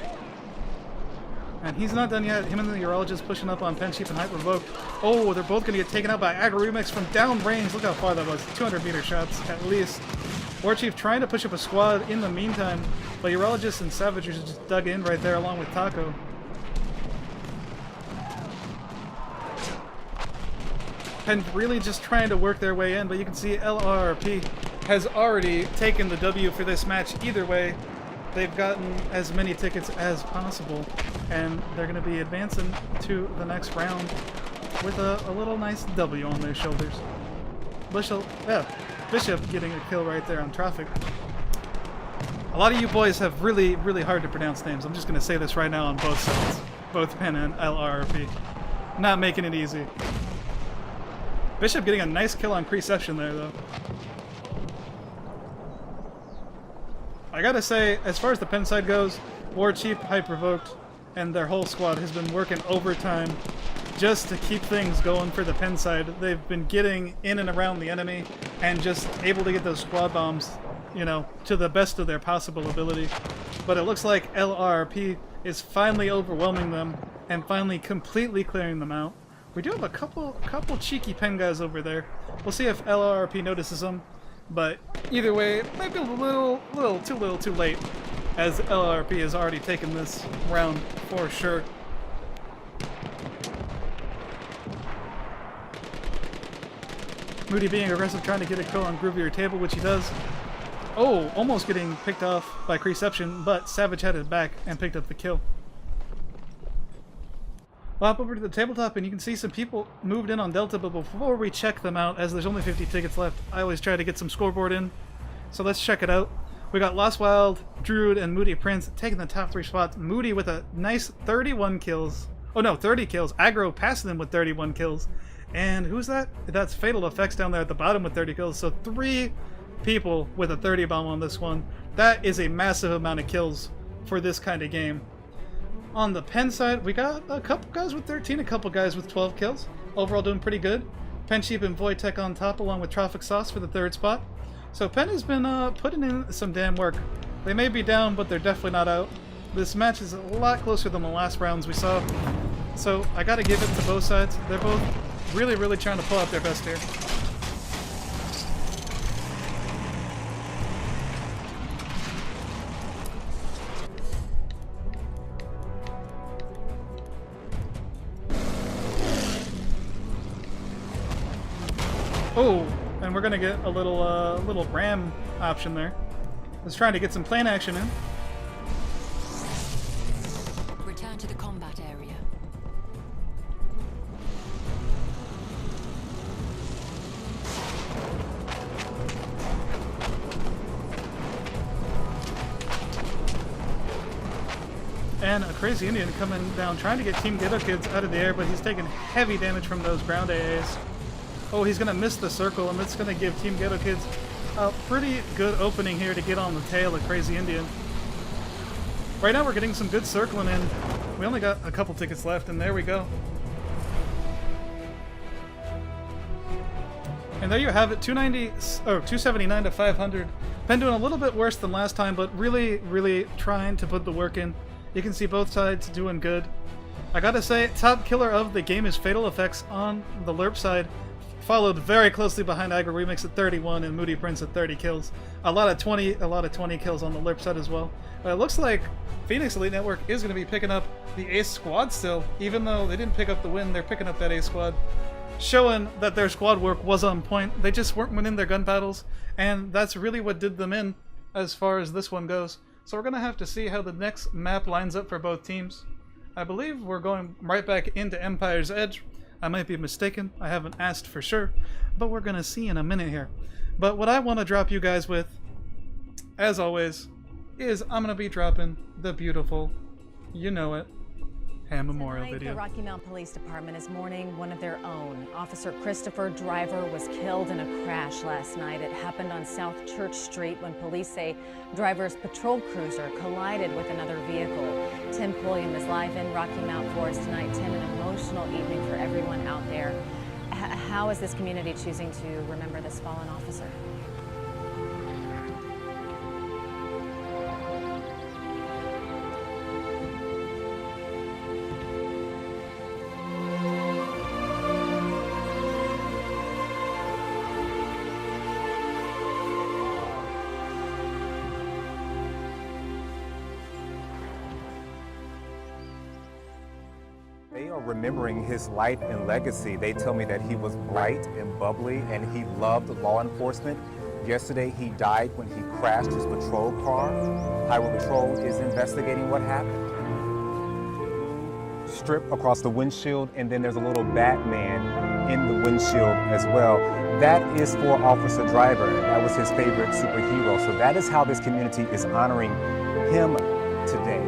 And he's not done yet. Him and the Urologist pushing up on Pen Sheep and Hyper Revoke. Oh, they're both going to get taken out by Agro Remix from down range. Look how far that was. 200-meter shots at least. War Chief trying to push up a squad in the meantime, but Urologist and Savagers just dug in right there along with Taco. And really just trying to work their way in, but you can see LRRP has already taken the W for this match. Either way, they've gotten as many tickets as possible, and they're going to be advancing to the next round with a little nice W on their shoulders. Bishop getting a kill right there on Traffic. A lot of you boys have really, really hard to pronounce names. I'm just going to say this right now on both sides. Both Penn and LRRP. Not making it easy. Bishop getting a nice kill on Preception there, though. I gotta say, as far as the Penn side goes, War Chief, Hypervoked, and their whole squad has been working overtime just to keep things going for the Penn side. They've been getting in and around the enemy and just able to get those squad bombs, you know, to the best of their possible ability. But it looks like LRRP is finally overwhelming them and finally completely clearing them out. We do have a couple cheeky Penn guys over there. We'll see if LRRP notices them. But either way, it might be a little too late, as LRRP has already taken this round for sure. Moody being aggressive, trying to get a kill on Groovier Table, which he does. Oh, almost getting picked off by Preception, but Savage had it back and picked up the kill. We'll hop over to the tabletop and you can see some people moved in on Delta, but before we check them out, as there's only 50 tickets left, I always try to get some scoreboard in. So let's check it out. We got Lost Wild, Druid, and Moody Prince taking the top 3 spots. Moody with a nice 31 kills. Oh no, 30 kills. Aggro passing them with 31 kills. And who's that? That's Fatal Effects down there at the bottom with 30 kills. So 3 people with a 30 bomb on this one. That is a massive amount of kills for this kind of game. On the Penn side, we got a couple guys with 13, a couple guys with 12 kills. Overall doing pretty good. Penn Sheep and Voidtech on top along with Traffic Sauce for the 3rd spot. So Penn has been putting in some damn work. They may be down, but they're definitely not out. This match is a lot closer than the last rounds we saw. So I gotta give it to both sides. They're both really, really trying to pull out their best here. Oh, and we're gonna get a little ram option there. Just trying to get some plane action in. Return to the combat area. And a Crazy Indian coming down, trying to get Team Ghetto Kids out of the air, but he's taking heavy damage from those ground AAs. Oh, he's going to miss the circle, and that's going to give Team Ghetto Kids a pretty good opening here to get on the tail of Crazy Indian. Right now we're getting some good circling in. We only got a couple tickets left, and there we go. And there you have it, 279 to 500. Been doing a little bit worse than last time, but really, really trying to put the work in. You can see both sides doing good. I gotta say, top killer of the game is Fatal Effects on the LRRP side, followed very closely behind Agro Remix at 31 and Moody Prince at 30 kills. A lot of 20 kills on the LRRP side as well. But it looks like Phoenix Elite Network is going to be picking up the Ace Squad still, even though they didn't pick up the win. They're picking up that Ace Squad, showing that their squad work was on point. They just weren't winning their gun battles, and that's really what did them in as far as this one goes. So we're going to have to see how the next map lines up for both teams. I believe we're going right back into Empire's Edge. I might be mistaken. I haven't asked for sure, but we're going to see in a minute here. But what I want to drop you guys with, as always, is I'm going to be dropping the beautiful, you know it, Ham Memorial Tonight, video. The Rocky Mount Police Department is mourning one of their own. Officer Christopher Driver was killed in a crash last night. It happened on South Church Street when police say Driver's patrol cruiser collided with another vehicle. Tim Pulliam is live in Rocky Mount for us tonight. Tim, an emotional evening for everyone out there. How is this community choosing to remember this fallen officer? They are remembering his life and legacy. They tell me that he was bright and bubbly and he loved law enforcement. Yesterday he died when he crashed his patrol car. Highway Patrol is investigating what happened. Strip across the windshield, and then there's a little Batman in the windshield as well. That is for Officer Driver. That was his favorite superhero. So that is how this community is honoring him today.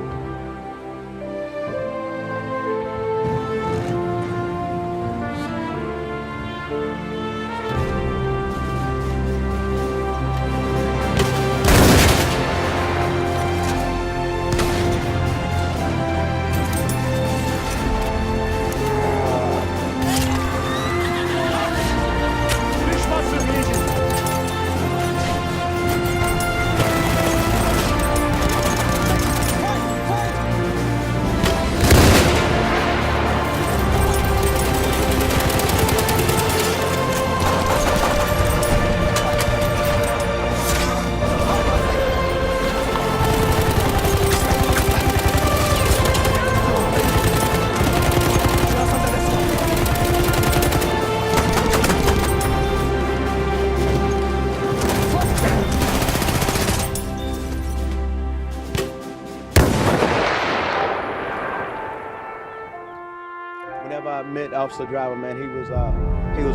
Whenever I met Officer Driver, man, he was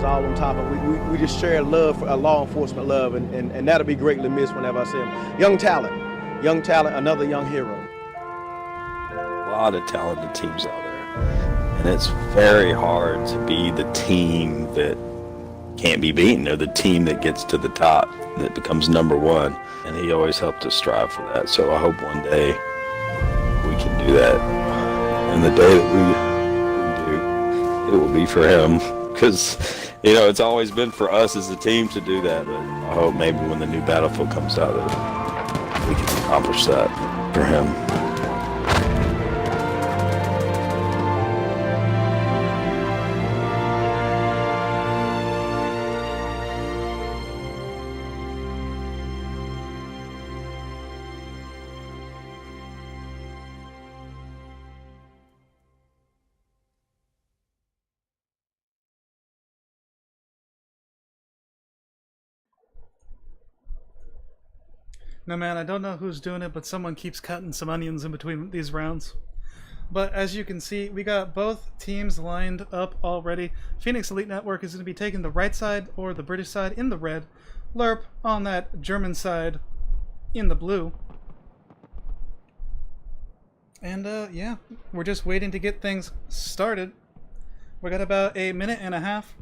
all on top of it. We just shared love, for law enforcement love, and that'll be greatly missed whenever I see him. Young talent, another young hero. A lot of talented teams out there, and it's very hard to be the team that can't be beaten or the team that gets to the top, that becomes number one. And he always helped us strive for that. So I hope one day we can do that. And the day that we do, it will be for him, because it's always been for us as a team to do that. But I hope maybe when the new Battlefield comes out that we can accomplish that for him. No, man, I don't know who's doing it, but someone keeps cutting some onions in between these rounds. But as you can see, we got both teams lined up already. Phoenix Elite Network is going to be taking the right side, or the British side, in the red. LRRP on that German side in the blue. And yeah, we're just waiting to get things started. We got about a minute and a half.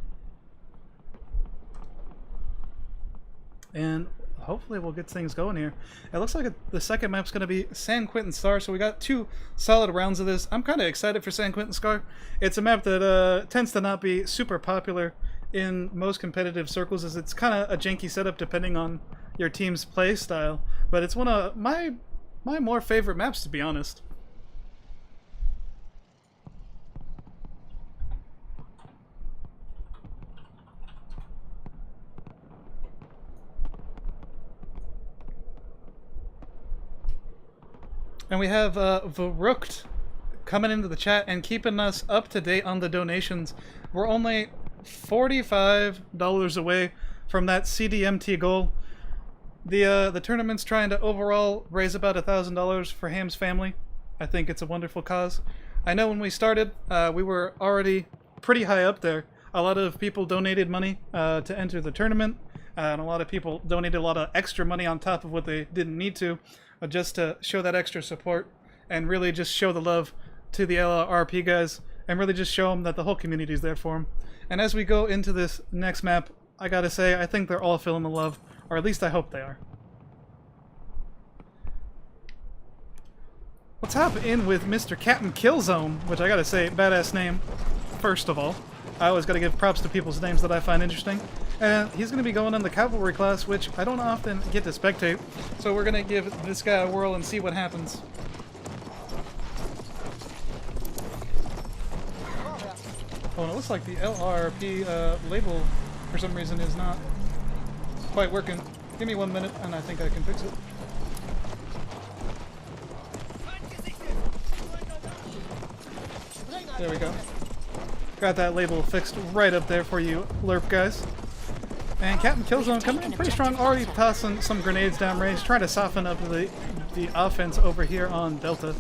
and hopefully we'll get things going here. It looks like the second map's going to be San Quentin Star, so we got 2 solid rounds of this. I'm kind of excited for San Quentin Star. It's a map that tends to not be super popular in most competitive circles, as it's kind of a janky setup depending on your team's play style, but it's one of my more favorite maps, to be honest. And we have Varukt coming into the chat and keeping us up to date on the donations. We're only $45 away from that CDMT goal. The tournament's trying to overall raise about $1,000 for Ham's family. I think it's a wonderful cause. I know when we started, we were already pretty high up there. A lot of people donated money to enter the tournament, and a lot of people donated a lot of extra money on top of what they didn't need to, just to show that extra support and really just show the love to the LRRP guys and really just show them that the whole community is there for them. And as we go into this next map, I gotta say, I think they're all feeling the love, or at least I hope they are. Let's hop in with Mr. Captain Killzone, which I gotta say, badass name, first of all. I always gotta give props to people's names that I find interesting. And he's gonna be going on the cavalry class, which I don't often get to spectate, so we're gonna give this guy a whirl and see what happens. Oh, and it looks like the LRRP label, for some reason, is not quite working. Give me 1 minute, and I think I can fix it. There we go. Got that label fixed right up there for you, LRRP guys. And Captain Killzone coming in pretty strong, already tossing some grenades downrange, trying to soften up the offense over here on Delta.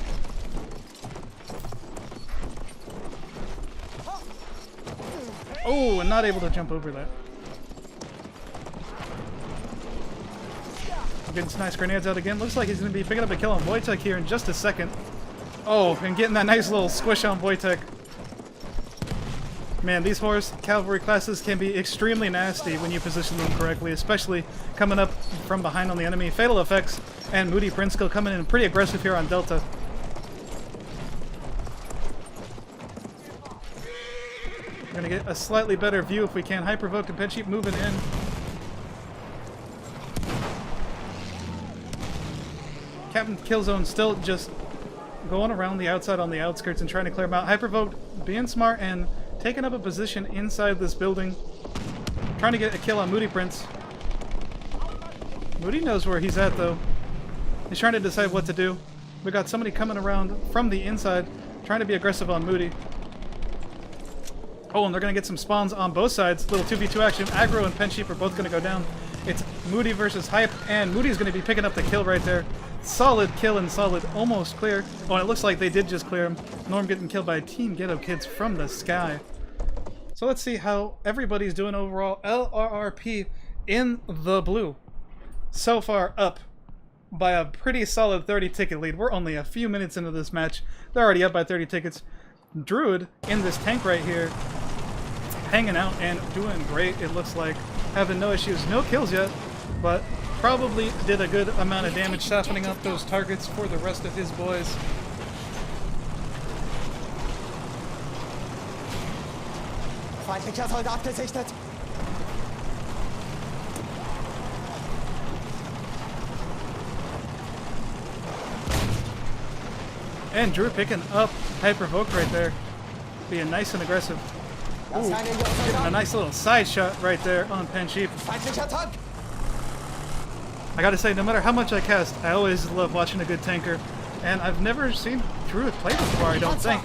Oh, and not able to jump over that. Getting some nice grenades out again. Looks like he's going to be picking up a kill on Wojtek here in just a second. Oh, and getting that nice little squish on Wojtek. Man, these horse cavalry classes can be extremely nasty when you position them correctly, especially coming up from behind on the enemy. Fatal Effects and Moody Prinskill coming in pretty aggressive here on Delta. We're gonna get a slightly better view if we can. Hypervoke and Pencheap moving in. Captain Killzone still just going around the outside on the outskirts and trying to clear them out. Hypervoke being smart and taking up a position inside this building. Trying to get a kill on Moody Prince. Moody knows where he's at though. He's trying to decide what to do. We got somebody coming around from the inside trying to be aggressive on Moody. Oh, and they're going to get some spawns on both sides. Little 2v2 action. Aggro and Pencheap are both going to go down. It's Moody versus Hype, and Moody's going to be picking up the kill right there. Solid kill and solid, almost clear. Oh, and it looks like they did just clear him. Norm getting killed by Team Ghetto Kids from the sky. So let's see how everybody's doing overall. LRRP in the blue. So far up by a pretty solid 30 ticket lead. We're only a few minutes into this match. They're already up by 30 tickets. Druid in this tank right here, hanging out and doing great, it looks like. Having no issues, no kills yet, but probably did a good amount of damage softening up those targets for the rest of his boys. Feindlicher Soldat gesichtet. And Drew picking up Hypervoke right there, being nice and aggressive. Ooh, getting a nice little side shot right there on Pencheap. Feindlicher Tank. I gotta say, no matter how much I cast, I always love watching a good tanker. And I've never seen Druid play before, I don't think.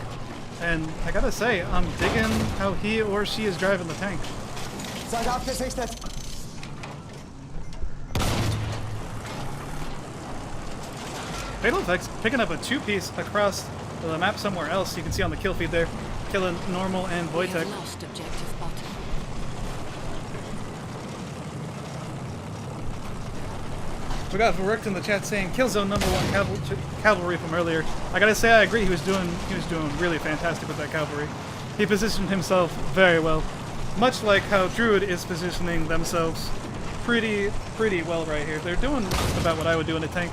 And I gotta say, I'm digging how he or she is driving the tank. Soldat gesichtet. Fatal Effects picking up a two-piece across the map somewhere else. You can see on the kill feed there, killing Normal and We Wojtek. have lost objective button. We got Varrict in the chat saying Killzone #1 cavalry from earlier. I gotta say, I agree. He was doing really fantastic with that cavalry. He positioned himself very well, much like how Druid is positioning themselves. pretty well right here. They're doing about what I would do in a tank.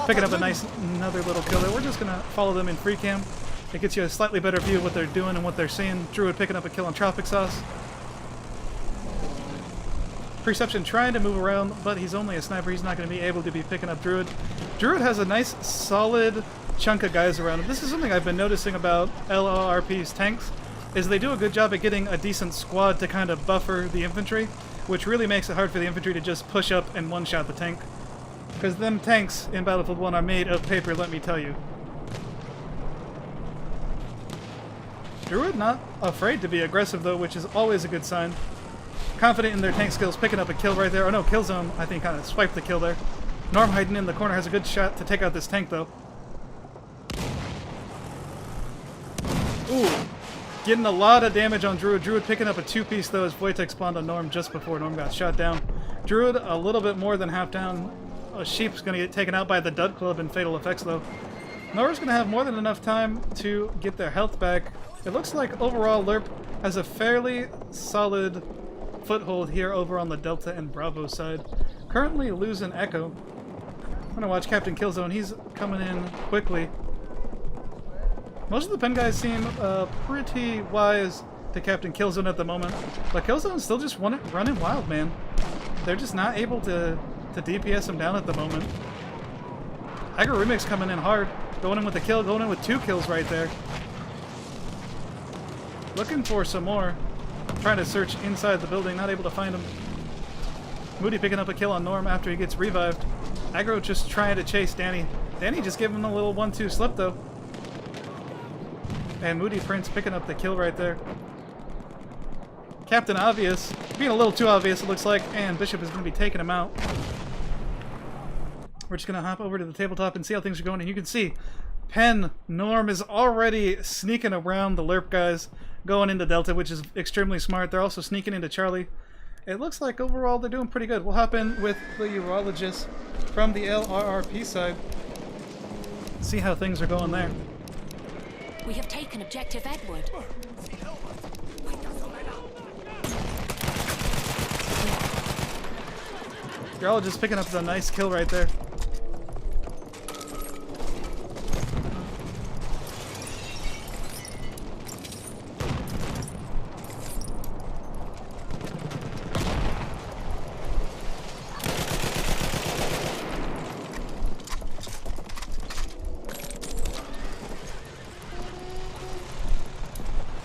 Picking up a nice another little kill there. We're just gonna follow them in free cam. It gets you a slightly better view of what they're doing and what they're seeing. Druid picking up a kill on Tropic Sauce. Perception trying to move around, but he's only a sniper. He's not going to be able to be picking up Druid. Druid has a nice solid chunk of guys around him. This is something I've been noticing about LRRP's tanks, is they do a good job at getting a decent squad to kind of buffer the infantry, which really makes it hard for the infantry to just push up and one-shot the tank. Because them tanks in Battlefield 1 are made of paper, let me tell you. Druid not afraid to be aggressive though, which is always a good sign. Confident in their tank skills, picking up a kill right there. Oh no, Killzone, I think, kind of swiped the kill there. Norm hiding in the corner has a good shot to take out this tank though. Ooh, getting a lot of damage on Druid. Druid picking up a two-piece though as Wojtek spawned on Norm just before Norm got shot down. Druid a little bit more than half down. A Sheep's going to get taken out by the Dud Club in Fatal Effects though. Nor's going to have more than enough time to get their health back. It looks like overall LRRP has a fairly solid foothold here over on the Delta and Bravo side. Currently losing Echo. I'm going to watch Captain Killzone. He's coming in quickly. Most of the pen guys seem pretty wise to Captain Killzone at the moment, but Killzone's still just running wild, man. They're just not able to DPS him down at the moment. Aggro Remix coming in hard, going in with a kill, going in with 2 kills right there. Looking for some more. Trying to search inside the building, not able to find him. Moody picking up a kill on Norm after he gets revived. Aggro just trying to chase Danny. Danny just giving him a little 1-2 slip though. And Moody Prince picking up the kill right there. Captain Obvious, being a little too obvious it looks like, and Bishop is going to be taking him out. We're just going to hop over to the tabletop and see how things are going, and you can see Penn Norm is already sneaking around the LRRP guys going into Delta, which is extremely smart. They're also sneaking into Charlie. It looks like overall they're doing pretty good. We'll hop in with the urologist from the LRRP side. See how things are going there. We have taken objective Edward. Urologist picking up a nice kill right there.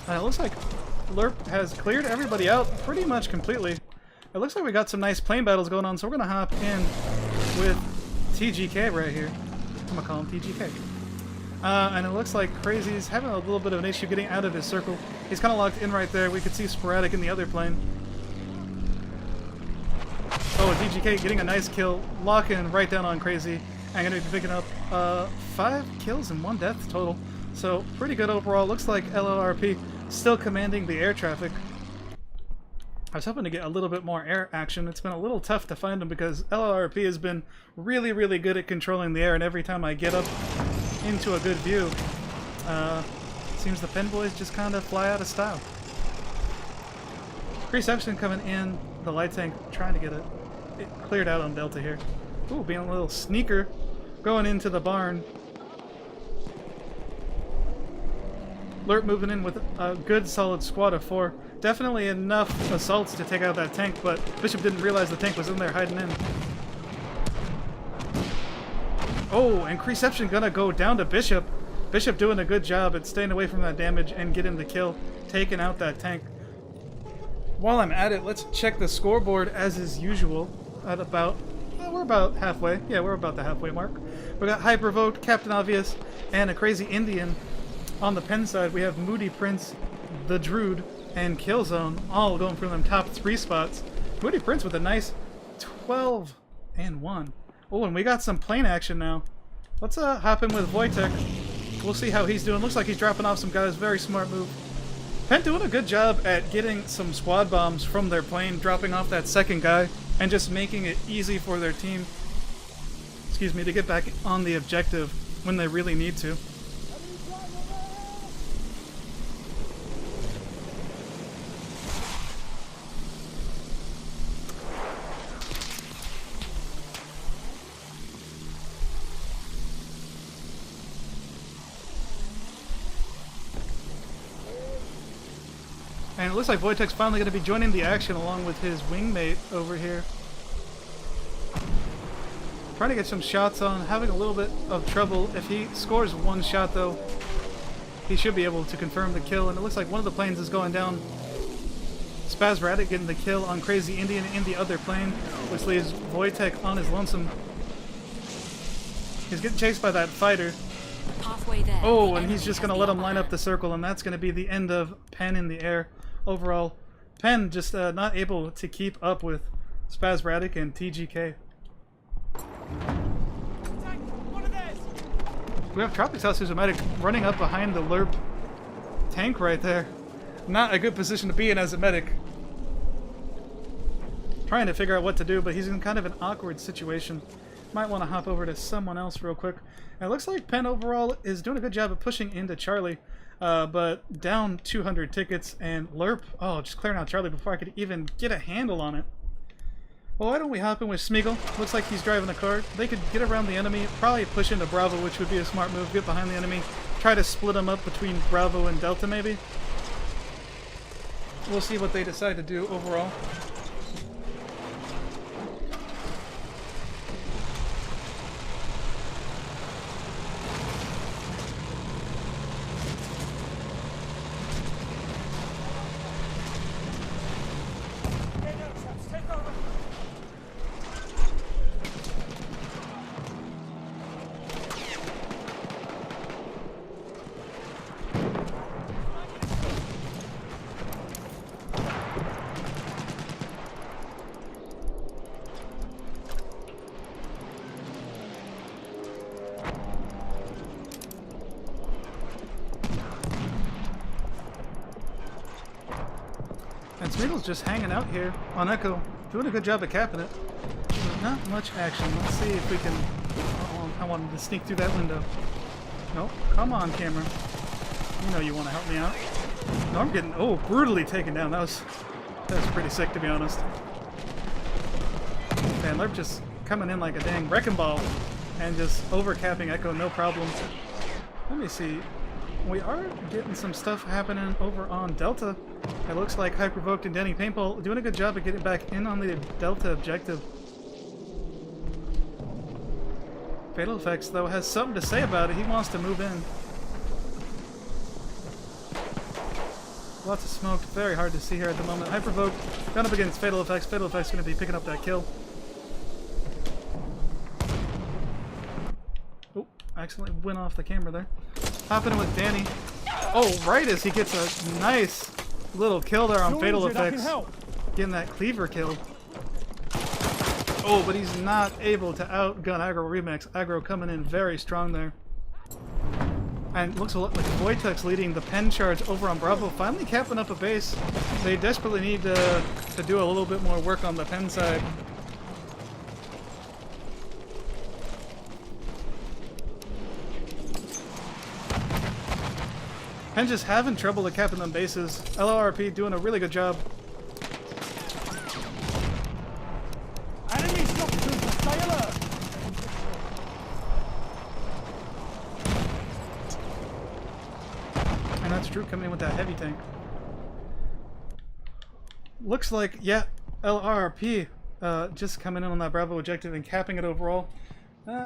It looks like LRRP has cleared everybody out pretty much completely. It looks like we got some nice plane battles going on, so we're going to hop in with TGK right here. I'm going to call him TGK. And it looks like Crazy's having a little bit of an issue getting out of his circle. He's kind of locked in right there. We could see Sporadic in the other plane. Oh, TGK getting a nice kill, locking right down on Crazy. I'm going to be picking up 5 kills and 1 death total. So pretty good overall. Looks like LRRP still commanding the air traffic. I was hoping to get a little bit more air action. It's been a little tough to find them because LRRP has been really, really good at controlling the air, and every time I get up into a good view, seems the Pen Boys just kind of fly out of style. Reception coming in, the light tank trying to get it cleared out on Delta here. Ooh, being a little sneaker, going into the barn. LRRP moving in with a good solid squad of 4. Definitely enough assaults to take out that tank, but Bishop didn't realize the tank was in there hiding in. Oh, and Creception gonna go down to Bishop. Bishop doing a good job at staying away from that damage and getting the kill, taking out that tank. While I'm at it, let's check the scoreboard as is usual at about, we're about halfway. Yeah, we're about the halfway mark. We got Hypervote, Captain Obvious, and a Crazy Indian. On the Pen side, we have Moody Prince, the Druid, and Killzone all going for them top 3 spots. Moody Prince with a nice 12 and 1. Oh, and we got some plane action now. Let's hop in with Wojtek. We'll see how he's doing. Looks like he's dropping off some guys. Very smart move. Pen doing a good job at getting some squad bombs from their plane, dropping off that second guy, and just making it easy for their team, excuse me, to get back on the objective when they really need to. And it looks like Wojtek's finally going to be joining the action along with his wingmate over here. Trying to get some shots on, having a little bit of trouble. If he scores one shot though, he should be able to confirm the kill. And it looks like one of the planes is going down. Spazratic getting the kill on Crazy Indian in the other plane, which leaves Wojtek on his lonesome. He's getting chased by that fighter. Halfway there. Oh, the and he's enemy just has going to the let him upper line up hand. the circle, and that's going to be the end of Penn in the air. Overall, Penn just not able to keep up with Spazratic and TGK. We have Tropics House, who's a medic, running up behind the LRRP tank right there. Not a good position to be in as a medic. Trying to figure out what to do, but he's in kind of an awkward situation. Might want to hop over to someone else real quick. And it looks like Penn overall is doing a good job of pushing into Charlie, but down 200 tickets, and LRRP, oh, just clearing out Charlie before I could even get a handle on it. Well, why don't we hop in with Smeagol? Looks like he's driving a car. They could get around the enemy, probably push into Bravo, which would be a smart move, get behind the enemy, try to split them up between Bravo and Delta maybe. We'll see what they decide to do overall. And Smeagol's just hanging out here on Echo, doing a good job of capping it. Not much action. Let's see if we can... Oh, I wanted to sneak through that window. Nope. Come on, camera. You know you want to help me out. No, I'm getting... Oh, brutally taken down. That was pretty sick, to be honest. Man, LRRP just coming in like a dang wrecking ball and just overcapping Echo, no problem. Let me see. We are getting some stuff happening over on Delta. It looks like Hypervoked and Denny Paintball doing a good job of getting back in on the Delta objective. Fatal Effects, though, has something to say about it. He wants to move in. Lots of smoke. Very hard to see here at the moment. Hypervoked going up against Fatal Effects. Fatal Effects going to be picking up that kill. Oh, accidentally went off the camera there. Hopping in with Danny. Oh, right as he gets a nice little kill there on Fatal Effects. Getting that cleaver kill. Oh, but he's not able to outgun Aggro Remix. Aggro coming in very strong there. And it looks a lot like Wojtek's leading the pen charge over on Bravo, finally capping up a base. They desperately need to do a little bit more work on the pen side. Pen just having trouble at capping them bases. LRRP doing a really good job. Enemy structures, stay alert! And that's Drew coming in with that heavy tank. Looks like, yeah, LRRP just coming in on that Bravo objective and capping it overall.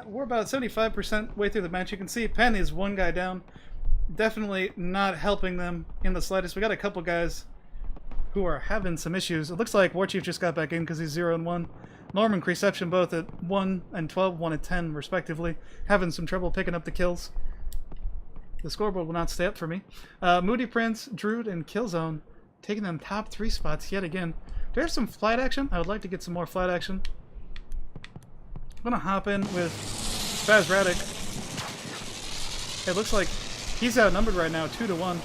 We're about 75% way through the match. You can see Penn is one guy down. Definitely not helping them in the slightest. We got a couple guys who are having some issues. It looks like Warchief just got back in because he's 0 and 1. Norm and Creception both at 1 and 12, 1 and 10 respectively. Having some trouble picking up the kills. The scoreboard will not stay up for me. Moody Prince, Druid, and Killzone taking them top 3 spots yet again. Do we have some flight action? I would like to get some more flight action. I'm gonna hop in with Spazratic. It looks like he's outnumbered right now, 2 to 1.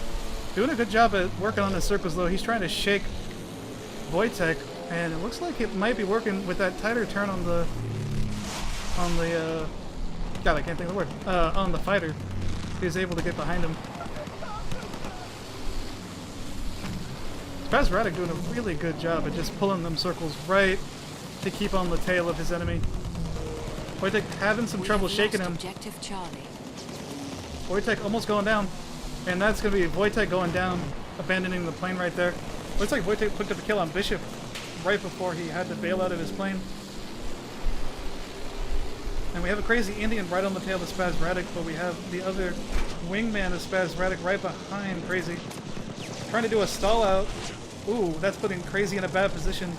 Doing a good job at working on his circles, though. He's trying to shake Wojtek, and it looks like it might be working with that tighter turn on the God, I can't think of the word. On the fighter. He's able to get behind him. Spazratic doing a really good job at just pulling them circles right to keep on the tail of his enemy. Wojtek having some trouble shaking him. Objective Charlie. Wojtek almost going down. And that's going to be Wojtek going down, abandoning the plane right there. Looks like Wojtek picked up a kill on Bishop right before he had to bail out of his plane. And we have a crazy Indian right on the tail of Spazratic, but we have the other wingman of Spazratic right behind Crazy. Trying to do a stall out. Ooh, that's putting Crazy in a bad position.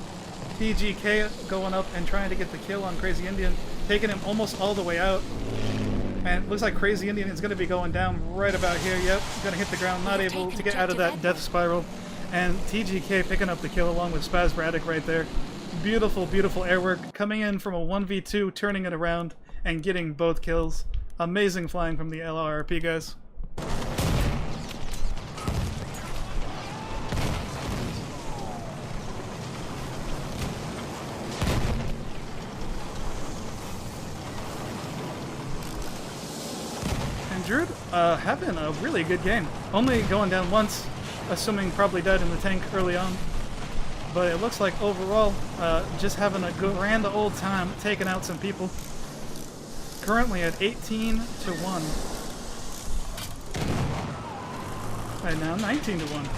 TGK going up and trying to get the kill on Crazy Indian, taking him almost all the way out. And it looks like Crazy Indian is going to be going down right about here. Yep, going to hit the ground, not able to get out of that death spiral. And TGK picking up the kill along with Spazratic right there. Beautiful, beautiful air work. Coming in from a 1v2, turning it around, and getting both kills. Amazing flying from the LRRP guys. And Druid having a really good game. Only going down once, assuming probably died in the tank early on. But it looks like overall, just having a grand old time taking out some people. Currently at 18 to 1. Right now, 19 to 1.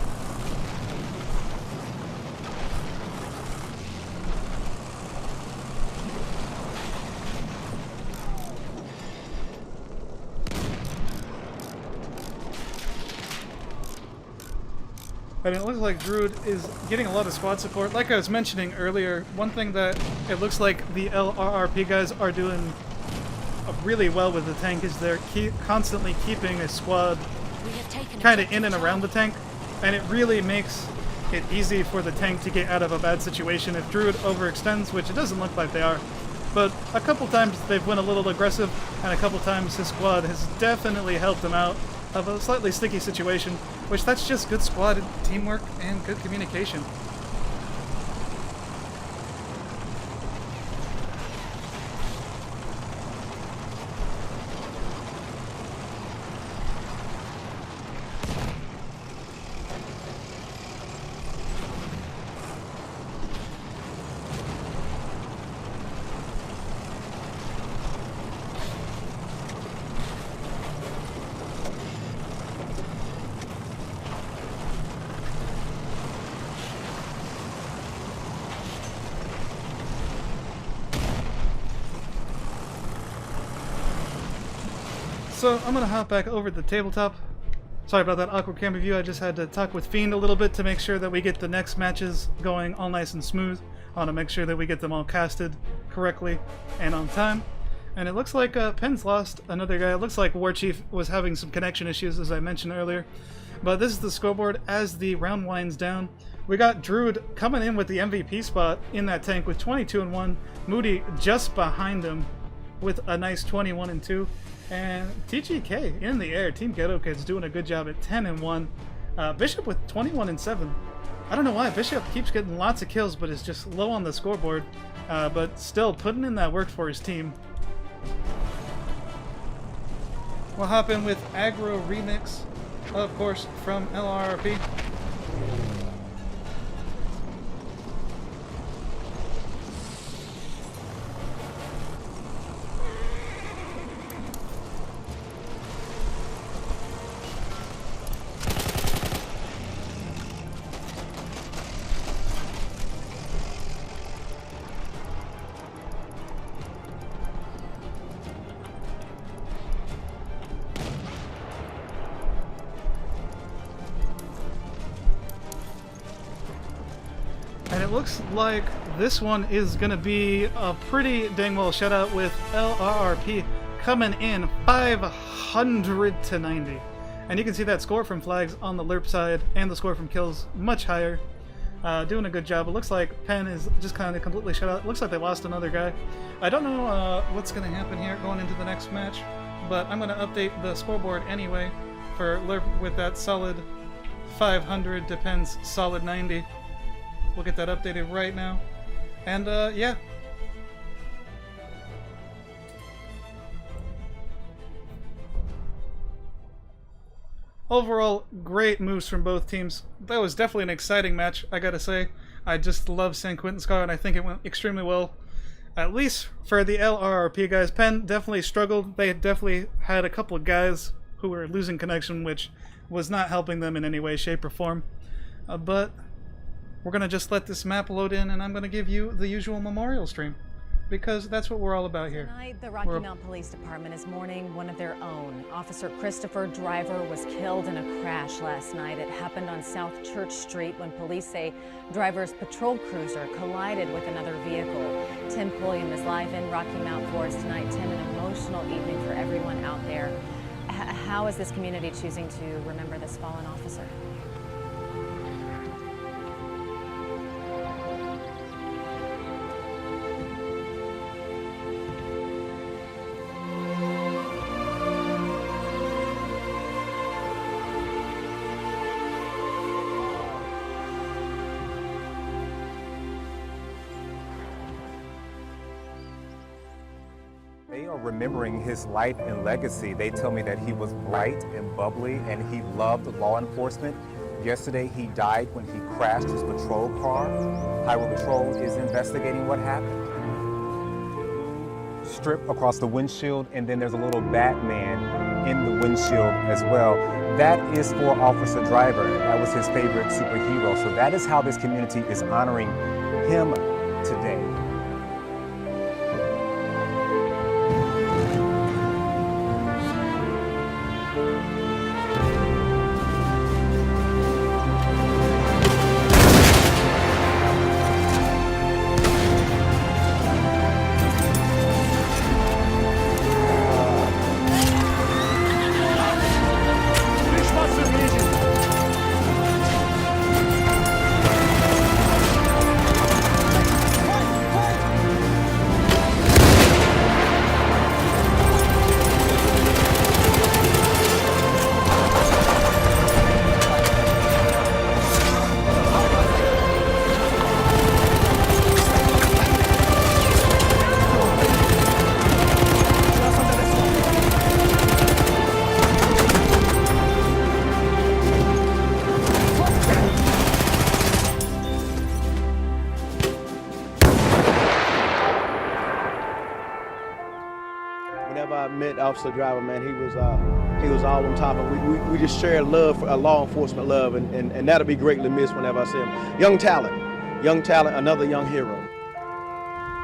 And it looks like Druid is getting a lot of squad support. Like I was mentioning earlier, one thing that it looks like the LRRP guys are doing really well with the tank is they're constantly keeping a squad kind of in and around the tank, and it really makes it easy for the tank to get out of a bad situation if Druid overextends, which it doesn't look like they are. But a couple times they've went a little aggressive, and a couple times his squad has definitely helped him out of a slightly sticky situation, which that's just good squad teamwork and good communication. So I'm gonna hop back over to the tabletop. Sorry about that awkward camera view. I just had to talk with Fiend a little bit to make sure that we get the next matches going all nice and smooth. I want to make sure that we get them all casted correctly and on time. And it looks like Penn's lost another guy. It looks like War Chief was having some connection issues, as I mentioned earlier. But this is the scoreboard as the round winds down. We got Druid coming in with the MVP spot in that tank with 22-1. Moody just behind him with a nice 21-2. And TGK in the air. Team Ghetto Kids doing a good job at 10-1. Bishop with 21-7. I don't know why Bishop keeps getting lots of kills, but is just low on the scoreboard. But still putting in that work for his team. We'll hop in with Aggro Remix, of course, from LRRP. And it looks like this one is going to be a pretty dang well shutout with LRRP coming in 500-90. And you can see that score from flags on the LRRP side and the score from kills much higher. Doing a good job. It looks like Penn is just kind of completely shut out. It looks like they lost another guy. I don't know what's going to happen here going into the next match, but I'm going to update the scoreboard anyway for LRRP with that solid 500 to Penn's solid 90. We'll get that updated right now. And, yeah. Overall, great moves from both teams. That was definitely an exciting match, I gotta say. I just love San Quentin Scar, and I think it went extremely well. At least for the LRRP guys. Penn definitely struggled. They definitely had a couple of guys who were losing connection, which was not helping them in any way, shape, or form. But we're going to just let this map load in, and I'm going to give you the usual memorial stream. Because that's what we're all about here. Tonight, the Rocky Mount Police Department is mourning one of their own. Officer Christopher Driver was killed in a crash last night. It happened on South Church Street when police say driver's patrol cruiser collided with another vehicle. Tim Pulliam is live in Rocky Mount for us tonight. Tim, an emotional evening for everyone out there. How is this community choosing to remember this fallen officer? They are remembering his life and legacy. They tell me that he was bright and bubbly and he loved law enforcement. Yesterday, he died when he crashed his patrol car. Highway Patrol is investigating what happened. Strip across the windshield, and then there's a little Batman in the windshield as well. That is for Officer Driver. That was his favorite superhero. So that is how this community is honoring him today. Whenever I met Officer Driver, man, he was all on top of. We just shared love for law enforcement love, and that'll be greatly missed whenever I see him. Young talent, another young hero.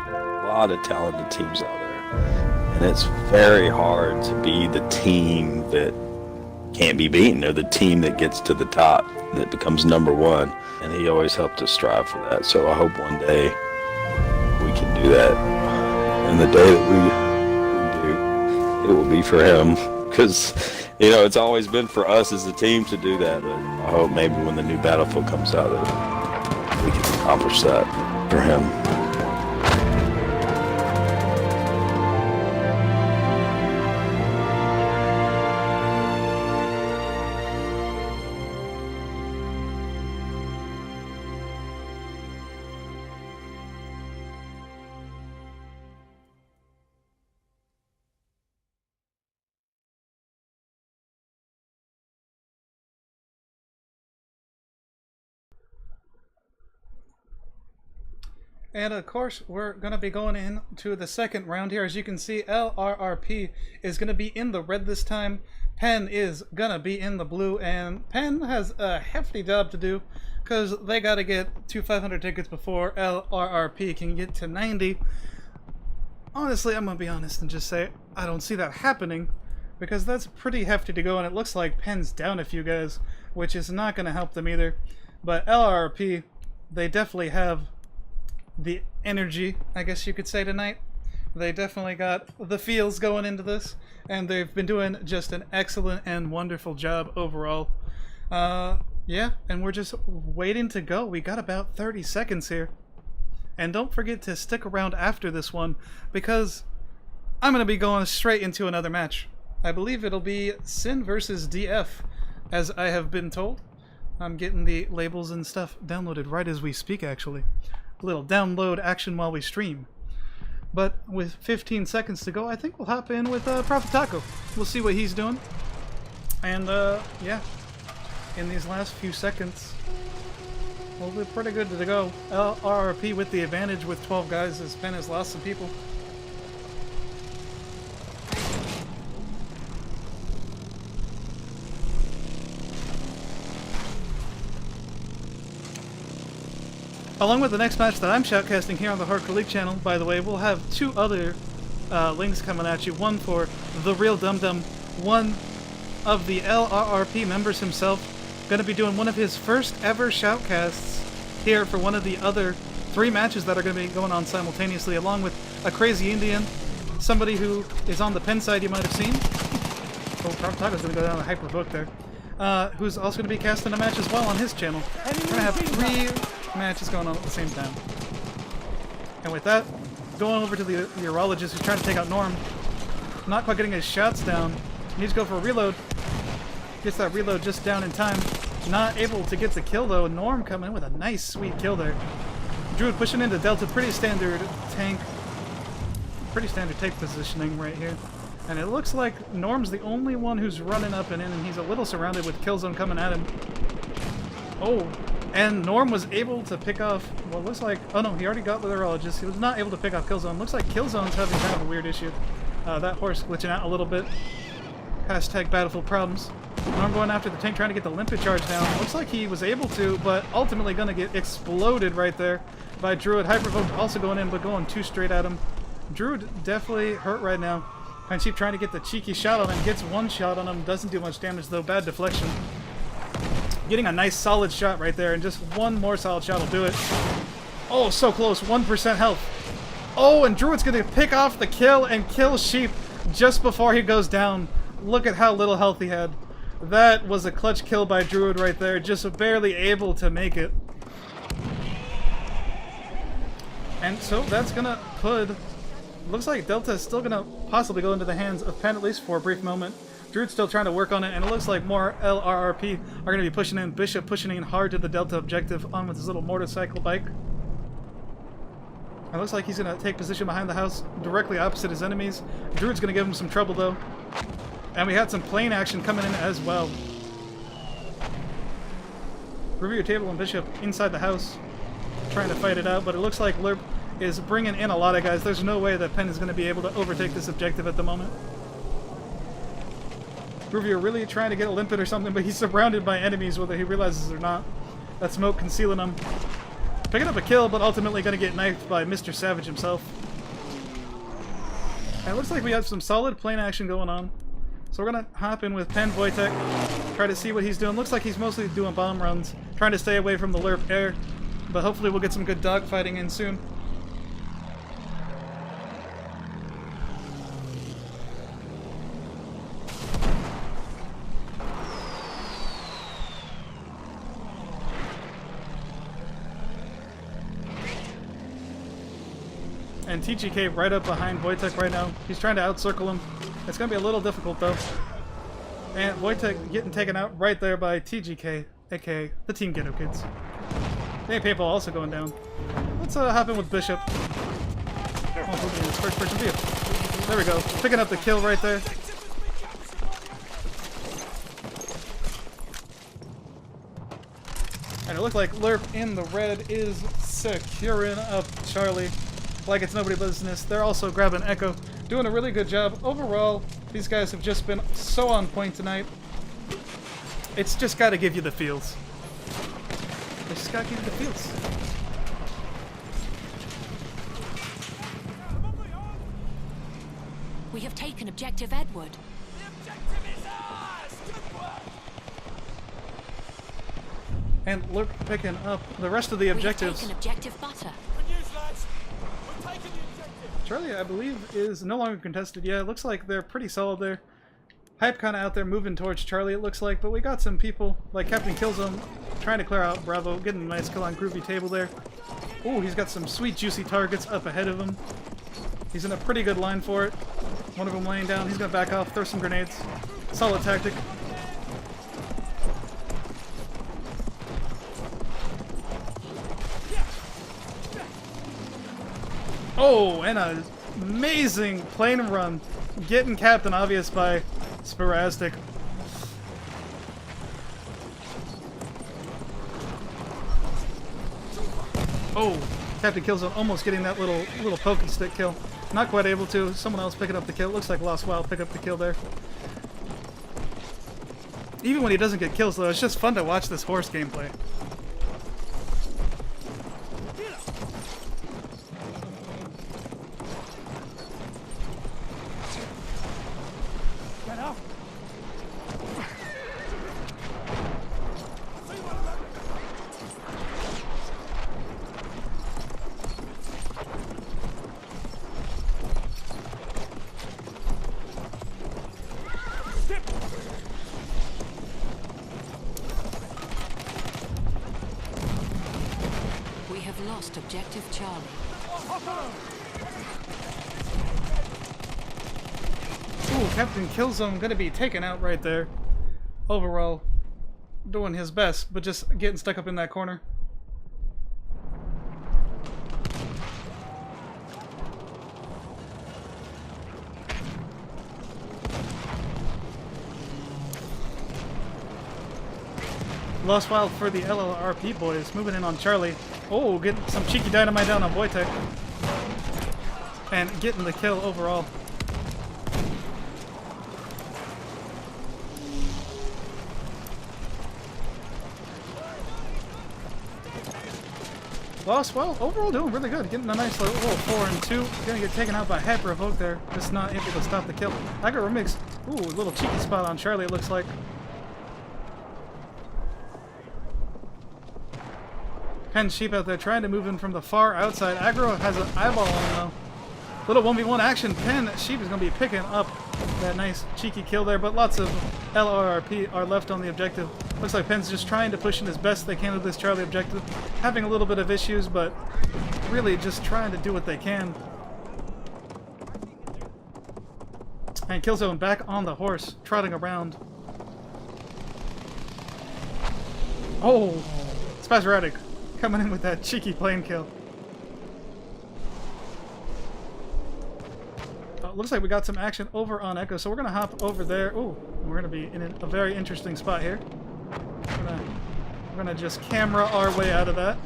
A lot of talented teams out there, and it's very hard to be the team that can't be beaten, or the team that gets to the top, that becomes number one. And he always helped us strive for that. So I hope one day we can do that. And the day that we do, it will be for him. Because, you know, it's always been for us as a team to do that. But I hope maybe when the new Battlefield comes out that we can accomplish that for him. And of course, we're going to be going into the second round here. As you can see, LRRP is going to be in the red this time. Penn is going to be in the blue. And Penn has a hefty job to do because they got to get to 500 tickets before LRRP can get to 90. Honestly, I'm going to be honest and just say I don't see that happening because that's pretty hefty to go. And it looks like Penn's down a few guys, which is not going to help them either. But LRRP, they definitely have the energy, I guess you could say, tonight. They definitely got the feels going into this, and they've been doing just an excellent and wonderful job overall. Yeah, and we're just waiting to go. We got about 30 seconds here. And don't forget to stick around after this one, because I'm going to be going straight into another match. I believe it'll be Sin versus DF, as I have been told. I'm getting the labels and stuff downloaded right as we speak, actually. Little download action while we stream. But with 15 seconds to go, I think we'll hop in with Prophet Taco. We'll see what he's doing. And yeah, in these last few seconds, we'll be pretty good to go. LRRP with the advantage with 12 guys as Penn has lost some people. Along with the next match that I'm shoutcasting here on the Hardcore League channel, by the way, we'll have 2 other links coming at you. One for The Real Dum Dum, one of the LRRP members himself, going to be doing one of his first ever shoutcasts here for one of the other 3 matches that are going to be going on simultaneously, along with a crazy Indian, somebody who is on the pen side you might have seen. Oh, Prop Taco's going to go down a hypervoke there. Who's also going to be casting a match as well on his channel. We're going to have 3 matches going on at the same time. And with that, going over to the urologist who's trying to take out Norm. Not quite getting his shots down. Needs to go for a reload. Gets that reload just down in time. Not able to get the kill though. Norm coming in with a nice sweet kill there. Druid pushing into Delta. Pretty standard tank. Pretty standard tank positioning right here. And it looks like Norm's the only one who's running up and in, and he's a little surrounded with Killzone coming at him. Oh, and Norm was able to pick off, well, it looks like, oh no, he already got the urologist. He was not able to pick off Killzone. Looks like Killzone's having kind of a weird issue. That horse glitching out a little bit. Hashtag Battlefield problems. Norm going after the tank, trying to get the limpet charge down. Looks like he was able to, but ultimately going to get exploded right there by Druid. Hypervoke also going in, but going 2 straight at him. Druid definitely hurt right now. And Chief trying to get the cheeky shot on him. Gets 1 shot on him. Doesn't do much damage though. Bad deflection. Getting a nice solid shot right there. And just 1 more solid shot will do it. Oh, so close. 1% health. Oh, and Druid's going to pick off the kill and kill Sheep just before he goes down. Look at how little health he had. That was a clutch kill by Druid right there. Just barely able to make it. And so that's going to put... Looks like Delta is still going to possibly go into the hands of Penn, at least for a brief moment. Druid's still trying to work on it, and it looks like more LRRP are going to be pushing in. Bishop pushing in hard to the Delta objective on with his little motorcycle bike. It looks like he's going to take position behind the house, directly opposite his enemies. Druid's going to give him some trouble, though. And we had some plane action coming in as well. Review table and Bishop inside the house, trying to fight it out, but it looks like LRRP is bringing in a lot of guys. There's no way that Penn is going to be able to overtake this objective at the moment. Review really trying to get a limpet or something, but he's surrounded by enemies, whether he realizes it or not. That smoke concealing him. Picking up a kill, but ultimately going to get knifed by Mr. Savage himself. And it looks like we have some solid plane action going on. So we're going to hop in with Penn Wojtek, try to see what he's doing. Looks like he's mostly doing bomb runs, trying to stay away from the LRRP air, but hopefully we'll get some good dogfighting in soon. And TGK right up behind Wojtek right now. He's trying to outcircle him. It's going to be a little difficult though. And Wojtek getting taken out right there by TGK, aka the Team Ghetto Kids. Hey, people also going down. Let's hop in with Bishop. Oh, moving in his first person view. There we go. Picking up the kill right there. And it looked like LRRP in the red is securing up Charlie like it's nobody's business. They're also grabbing Echo. Doing a really good job. Overall, these guys have just been so on point tonight. It's just got to give you the feels. It's just got to give you the feels. We have taken Objective Edward. And LRRP picking up the rest of the objectives. We have taken Objective Butter. Charlie, I believe, is no longer contested. Yeah, it looks like they're pretty solid there. Hype kind of out there moving towards Charlie, it looks like. But we got some people, like Captain Killzone, trying to clear out Bravo, getting a nice kill on Groovy Table there. Ooh, he's got some sweet, juicy targets up ahead of him. He's in a pretty good line for it. One of them laying down. He's going to back off, throw some grenades. Solid tactic. Oh, and an amazing plane run. Getting Captain Obvious by Sporastic. Oh, Captain Killzone almost getting that little pokey stick kill. Not quite able to. Someone else picking up the kill. Looks like Lost Wild pick up the kill there. Even when he doesn't get kills though, it's just fun to watch this horse gameplay. lost objective Charlie. Ooh, Captain Killzone gonna be taken out right there. Overall, doing his best, but just getting stuck up in that corner. Lost Wild for the LRRP boys, moving in on Charlie. Oh, getting some cheeky dynamite down on Wojtek. And getting the kill overall. Lost Wild overall doing really good, getting a nice little 4 and 2. Gonna get taken out by Hyper Evoke there, just not able to stop the kill. I got remixed. Ooh, a little cheeky spot on Charlie, it looks like. Pen Sheep out there trying to move in from the far outside. Aggro has an eyeball on him though. Little 1v1 action. Pen Sheep is going to be picking up that nice cheeky kill there, but lots of LRRP are left on the objective. Looks like Pen's just trying to push in as best they can with this Charlie objective. Having a little bit of issues, but really just trying to do what they can. And Killzone back on the horse, trotting around. Oh, Spasmodic coming in with that cheeky plane kill. Looks like we got some action over on Echo, so we're gonna hop over there. Ooh, we're gonna be in a very interesting spot here. We're gonna just camera our way out of that.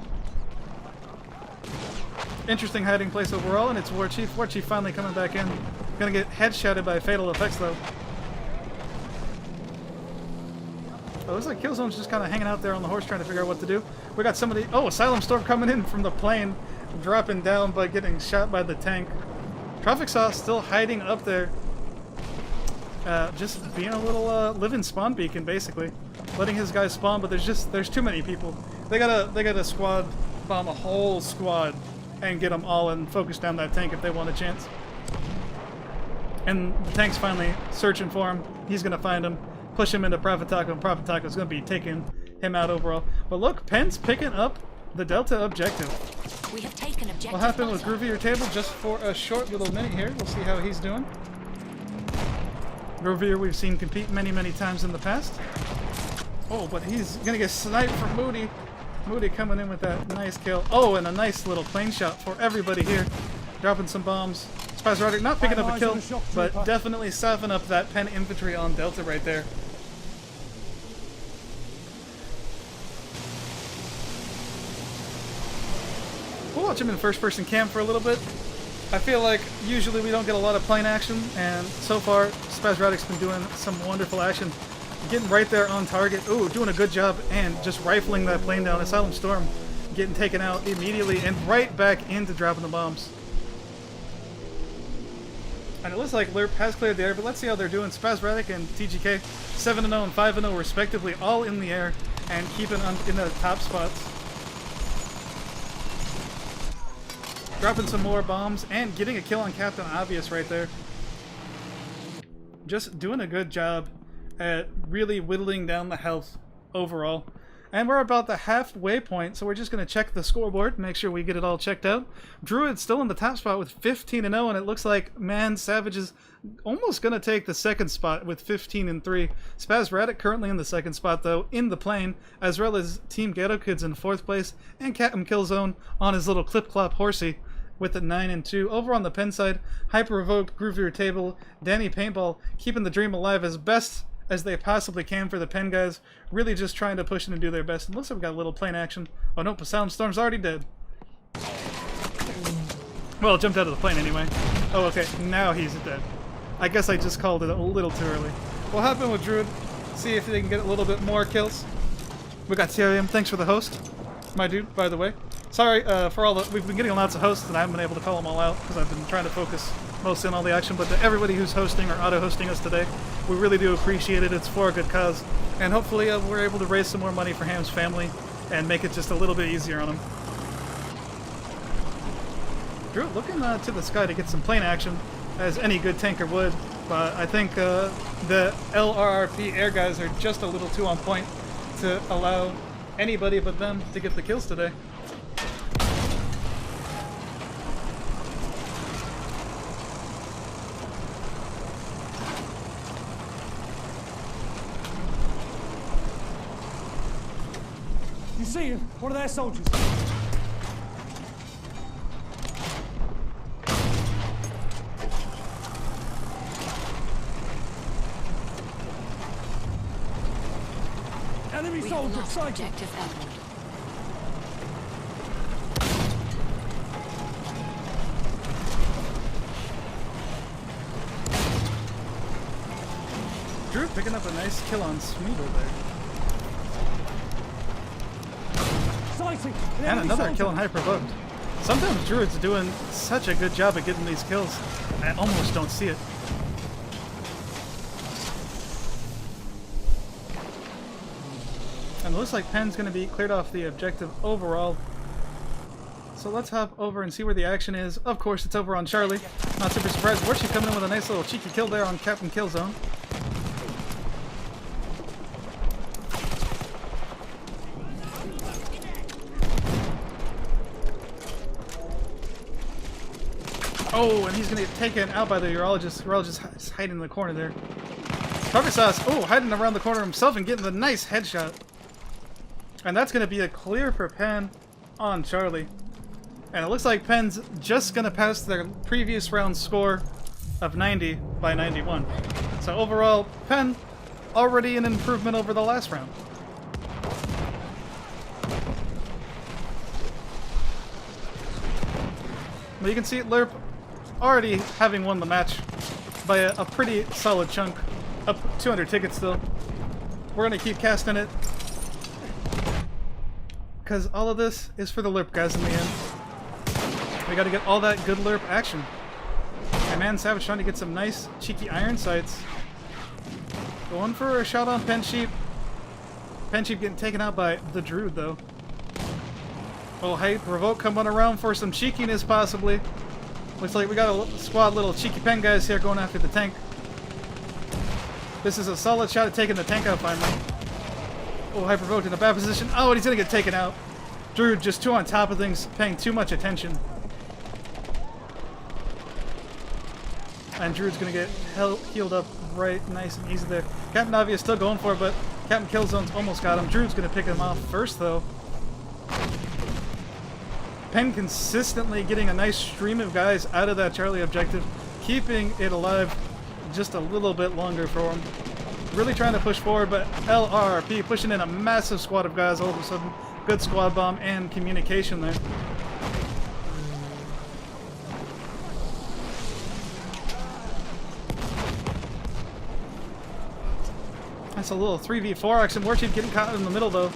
Interesting hiding place overall, and it's War Chief. War Chief finally coming back in. Gonna get headshotted by Fatal Effects though. Oh, looks like Killzone's just kind of hanging out there on the horse trying to figure out what to do. We got somebody... Oh, Asylum Storm coming in from the plane, dropping down but getting shot by the tank. Traffic Saw still hiding up there. Just being a little living spawn beacon, basically. Letting his guys spawn, but there's too many people. They gotta squad bomb a whole squad and get them all and focus down that tank if they want a chance. And the tank's finally searching for him. He's gonna find him. Push him into Prophet Taco, and Prophet Taco's going to be taking him out overall. But look, Penn's picking up the Delta objective. We have taken objective. What happened with Groovier Table just for a short little minute here. We'll see how he's doing. Groovier we've seen compete many, many times in the past. Oh, but he's going to get sniped from Moody. Moody coming in with that nice kill. Oh, and a nice little plane shot for everybody here. Dropping some bombs. Spasmodic not picking up a kill, but definitely soften up that Penn infantry on Delta right there. We'll watch him in first-person cam for a little bit. I feel like usually we don't get a lot of plane action, and so far Spasmodic's been doing some wonderful action. Getting right there on target. Ooh, doing a good job, and just rifling that plane down. Asylum Storm getting taken out immediately, and right back into dropping the bombs. And it looks like LRRP has cleared the air, but let's see how they're doing. Spasmodic and TGK, 7-0 and 5-0 respectively, all in the air, and keeping in the top spots. Dropping some more bombs and getting a kill on Captain Obvious right there. Just doing a good job at really whittling down the health overall. And we're about the halfway point, so we're just going to check the scoreboard, make sure we get it all checked out. Druid's still in the top spot with 15-0, and it looks like Man Savage is almost going to take the second spot with 15-3. Spasmodic currently in the second spot, though, in the plane, as well as Team Ghetto Kids in fourth place, and Captain Killzone on his little clip-clop horsey with the 9-2. Over on the Pen side, Hyper Revoked, Groovier Table, Danny Paintball keeping the dream alive as best as they possibly can for the Pen guys, really just trying to push in and do their best. And looks like we got a little plane action. Oh nope, Asylum Storm's already dead. Well, it jumped out of the plane anyway. Oh, okay, now he's dead. I guess I just called it a little too early. We'll hop in with Druid, see if they can get a little bit more kills. We got CRM, thanks for the host, my dude, by the way. Sorry for all the... We've been getting lots of hosts and I haven't been able to call them all out because I've been trying to focus mostly on all the action, but to everybody who's hosting or auto-hosting us today, we really do appreciate it. It's for a good cause. And hopefully we're able to raise some more money for Ham's family and make it just a little bit easier on him. Drew looking to the sky to get some plane action, as any good tanker would, but I think the LRRP air guys are just a little too on point to allow anybody but them to get the kills today. You see him? One of their soldiers. Enemy We have soldier lost sighted. objective Edward. Drew picking up a nice kill on Smeagol there. Sighting. And another kill on Hypervote. Sometimes Druid's doing such a good job at getting these kills. I almost don't see it. And it looks like Penn's going to be cleared off the objective overall. So let's hop over and see where the action is. Of course, it's over on Charlie. Not super surprised. Warchief coming in with a nice little cheeky kill there on Captain Killzone. Oh, and he's going to get taken out by the urologist. Urologist is hiding in the corner there. Cover Sauce, oh, hiding around the corner himself and getting the nice headshot. And that's going to be a clear for Penn on Charlie. And it looks like Penn's just going to pass their previous round score of 90 by 91. So overall, Penn already an improvement over the last round. Well, you can see LRRP already having won the match by a pretty solid chunk. Up 200 tickets still. We're going to keep casting it, because all of this is for the LRRP guys in the end. We got to get all that good LRRP action. And man, Savage trying to get some nice cheeky iron sights. Going for a shot on Pensheep. Pensheep getting taken out by the Druid though. Oh, hey, Revoke coming around for some cheekiness possibly. Looks like we got a squad little cheeky pen guys here going after the tank. This is a solid shot at taking the tank out finally. Oh, Hypervote in a bad position. Oh, and he's gonna get taken out. Drew just too on top of things, paying too much attention. And Drew's gonna get healed up right nice and easy there. Captain Navi is still going for it, but Captain Killzone's almost got him. Drew's gonna pick him off first though. Penn consistently getting a nice stream of guys out of that Charlie objective, keeping it alive just a little bit longer for him. Really trying to push forward, but LRRP pushing in a massive squad of guys all of a sudden. Good squad bomb and communication there. That's a little 3v4 action. Warchief getting caught in the middle though.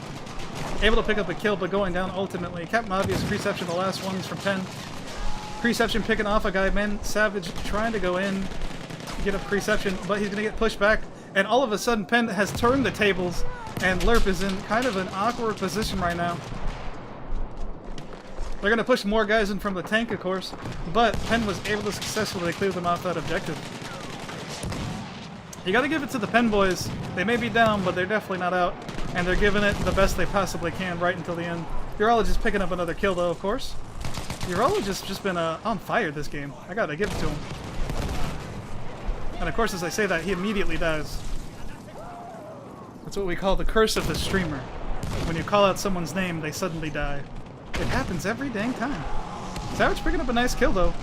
Able to pick up a kill, but going down ultimately. Captain Obvious, Preception, the last ones from Penn. Preception picking off a guy. Man, Savage trying to go in, get a Preception, but he's going to get pushed back. And all of a sudden, Penn has turned the tables, and LRRP is in kind of an awkward position right now. They're going to push more guys in from the tank, of course, but Penn was able to successfully clear them off that objective. You got to give it to the Penn boys. They may be down, but they're definitely not out. And they're giving it the best they possibly can right until the end. Urologist picking up another kill though, of course. Urologist just been on fire this game. I gotta give it to him. And of course, as I say that, he immediately dies. That's what we call the curse of the streamer. When you call out someone's name, they suddenly die. It happens every dang time. Savage picking up a nice kill though.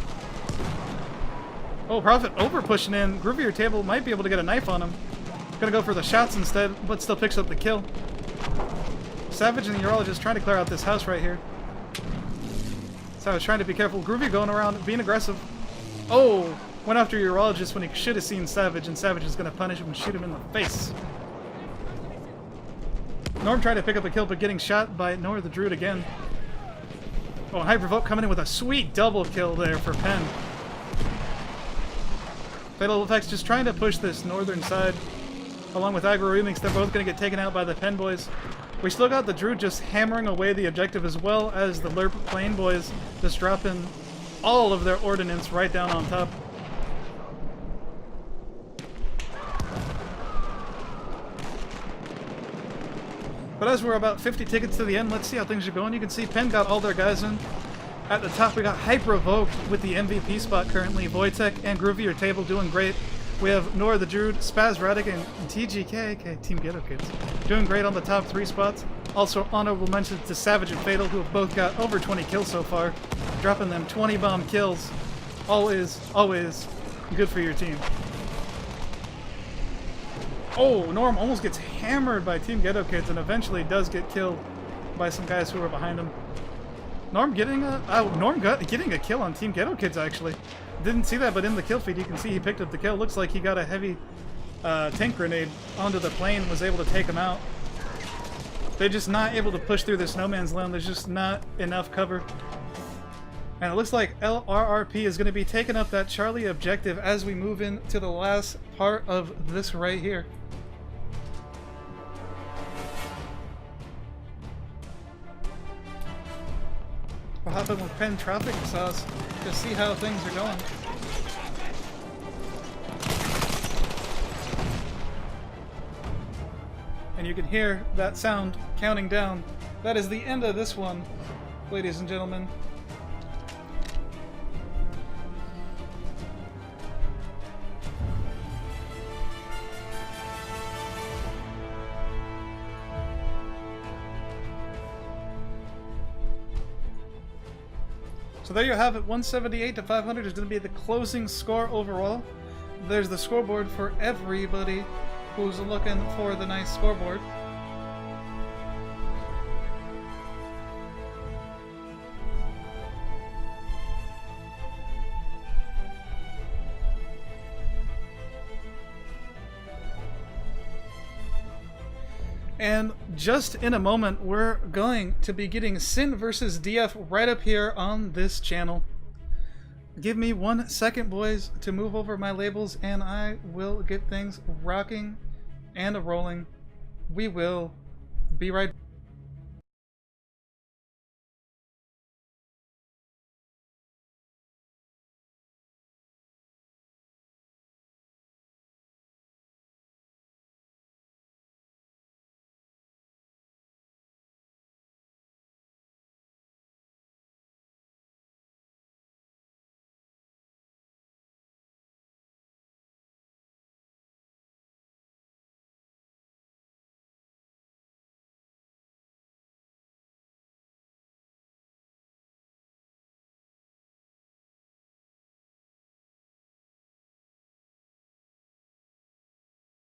Oh, Prophet over pushing in. Groovier Table might be able to get a knife on him. Gonna go for the shots instead, but still picks up the kill. Savage and the Urologist trying to clear out this house right here. Savage trying to be careful. Groovy going around, being aggressive. Oh! Went after Urologist when he should have seen Savage, and Savage is gonna punish him and shoot him in the face. Norm trying to pick up a kill, but getting shot by Nor the Druid again. Oh, and Hypervote coming in with a sweet double kill there for Penn. Fatal Effects just trying to push this northern side. Along with Aggro Remix, they're both going to get taken out by the Penn boys. We still got the Druid just hammering away the objective, as well as the LRRP Plane boys just dropping all of their ordnance right down on top. But as we're about 50 tickets to the end, let's see how things are going. You can see Penn got all their guys in. At the top, we got Hyper-Evoke with the MVP spot currently. Wojtek and Groovier Table doing great. We have Nora the Druid, Spaz Radic, and TGK, okay, Team Ghetto Kids, doing great on the top 3 spots. Also, honorable mentions to Savage and Fatal, who have both got over 20 kills so far, dropping them 20 bomb kills. Always, always good for your team. Oh, Norm almost gets hammered by Team Ghetto Kids and eventually does get killed by some guys who are behind him. Norm getting a kill on Team Ghetto Kids, actually. Didn't see that, but in the kill feed you can see he picked up the kill. Looks like he got a heavy tank grenade onto the plane and was able to take him out. They're just not able to push through this no man's land. There's just not enough cover. And it looks like LRRP is going to be taking up that Charlie objective as we move into the last part of this right here. We'll hop in with Penn Traffic Sauce to see how things are going. And you can hear that sound counting down. That is the end of this one, ladies and gentlemen. So there you have it, 178 to 500 is going to be the closing score overall. There's the scoreboard for everybody who's looking for the nice scoreboard. And just in a moment, we're going to be getting Sin versus DF right up here on this channel. Give me 1 second, boys, to move over my labels, and I will get things rocking and rolling. We will be right back.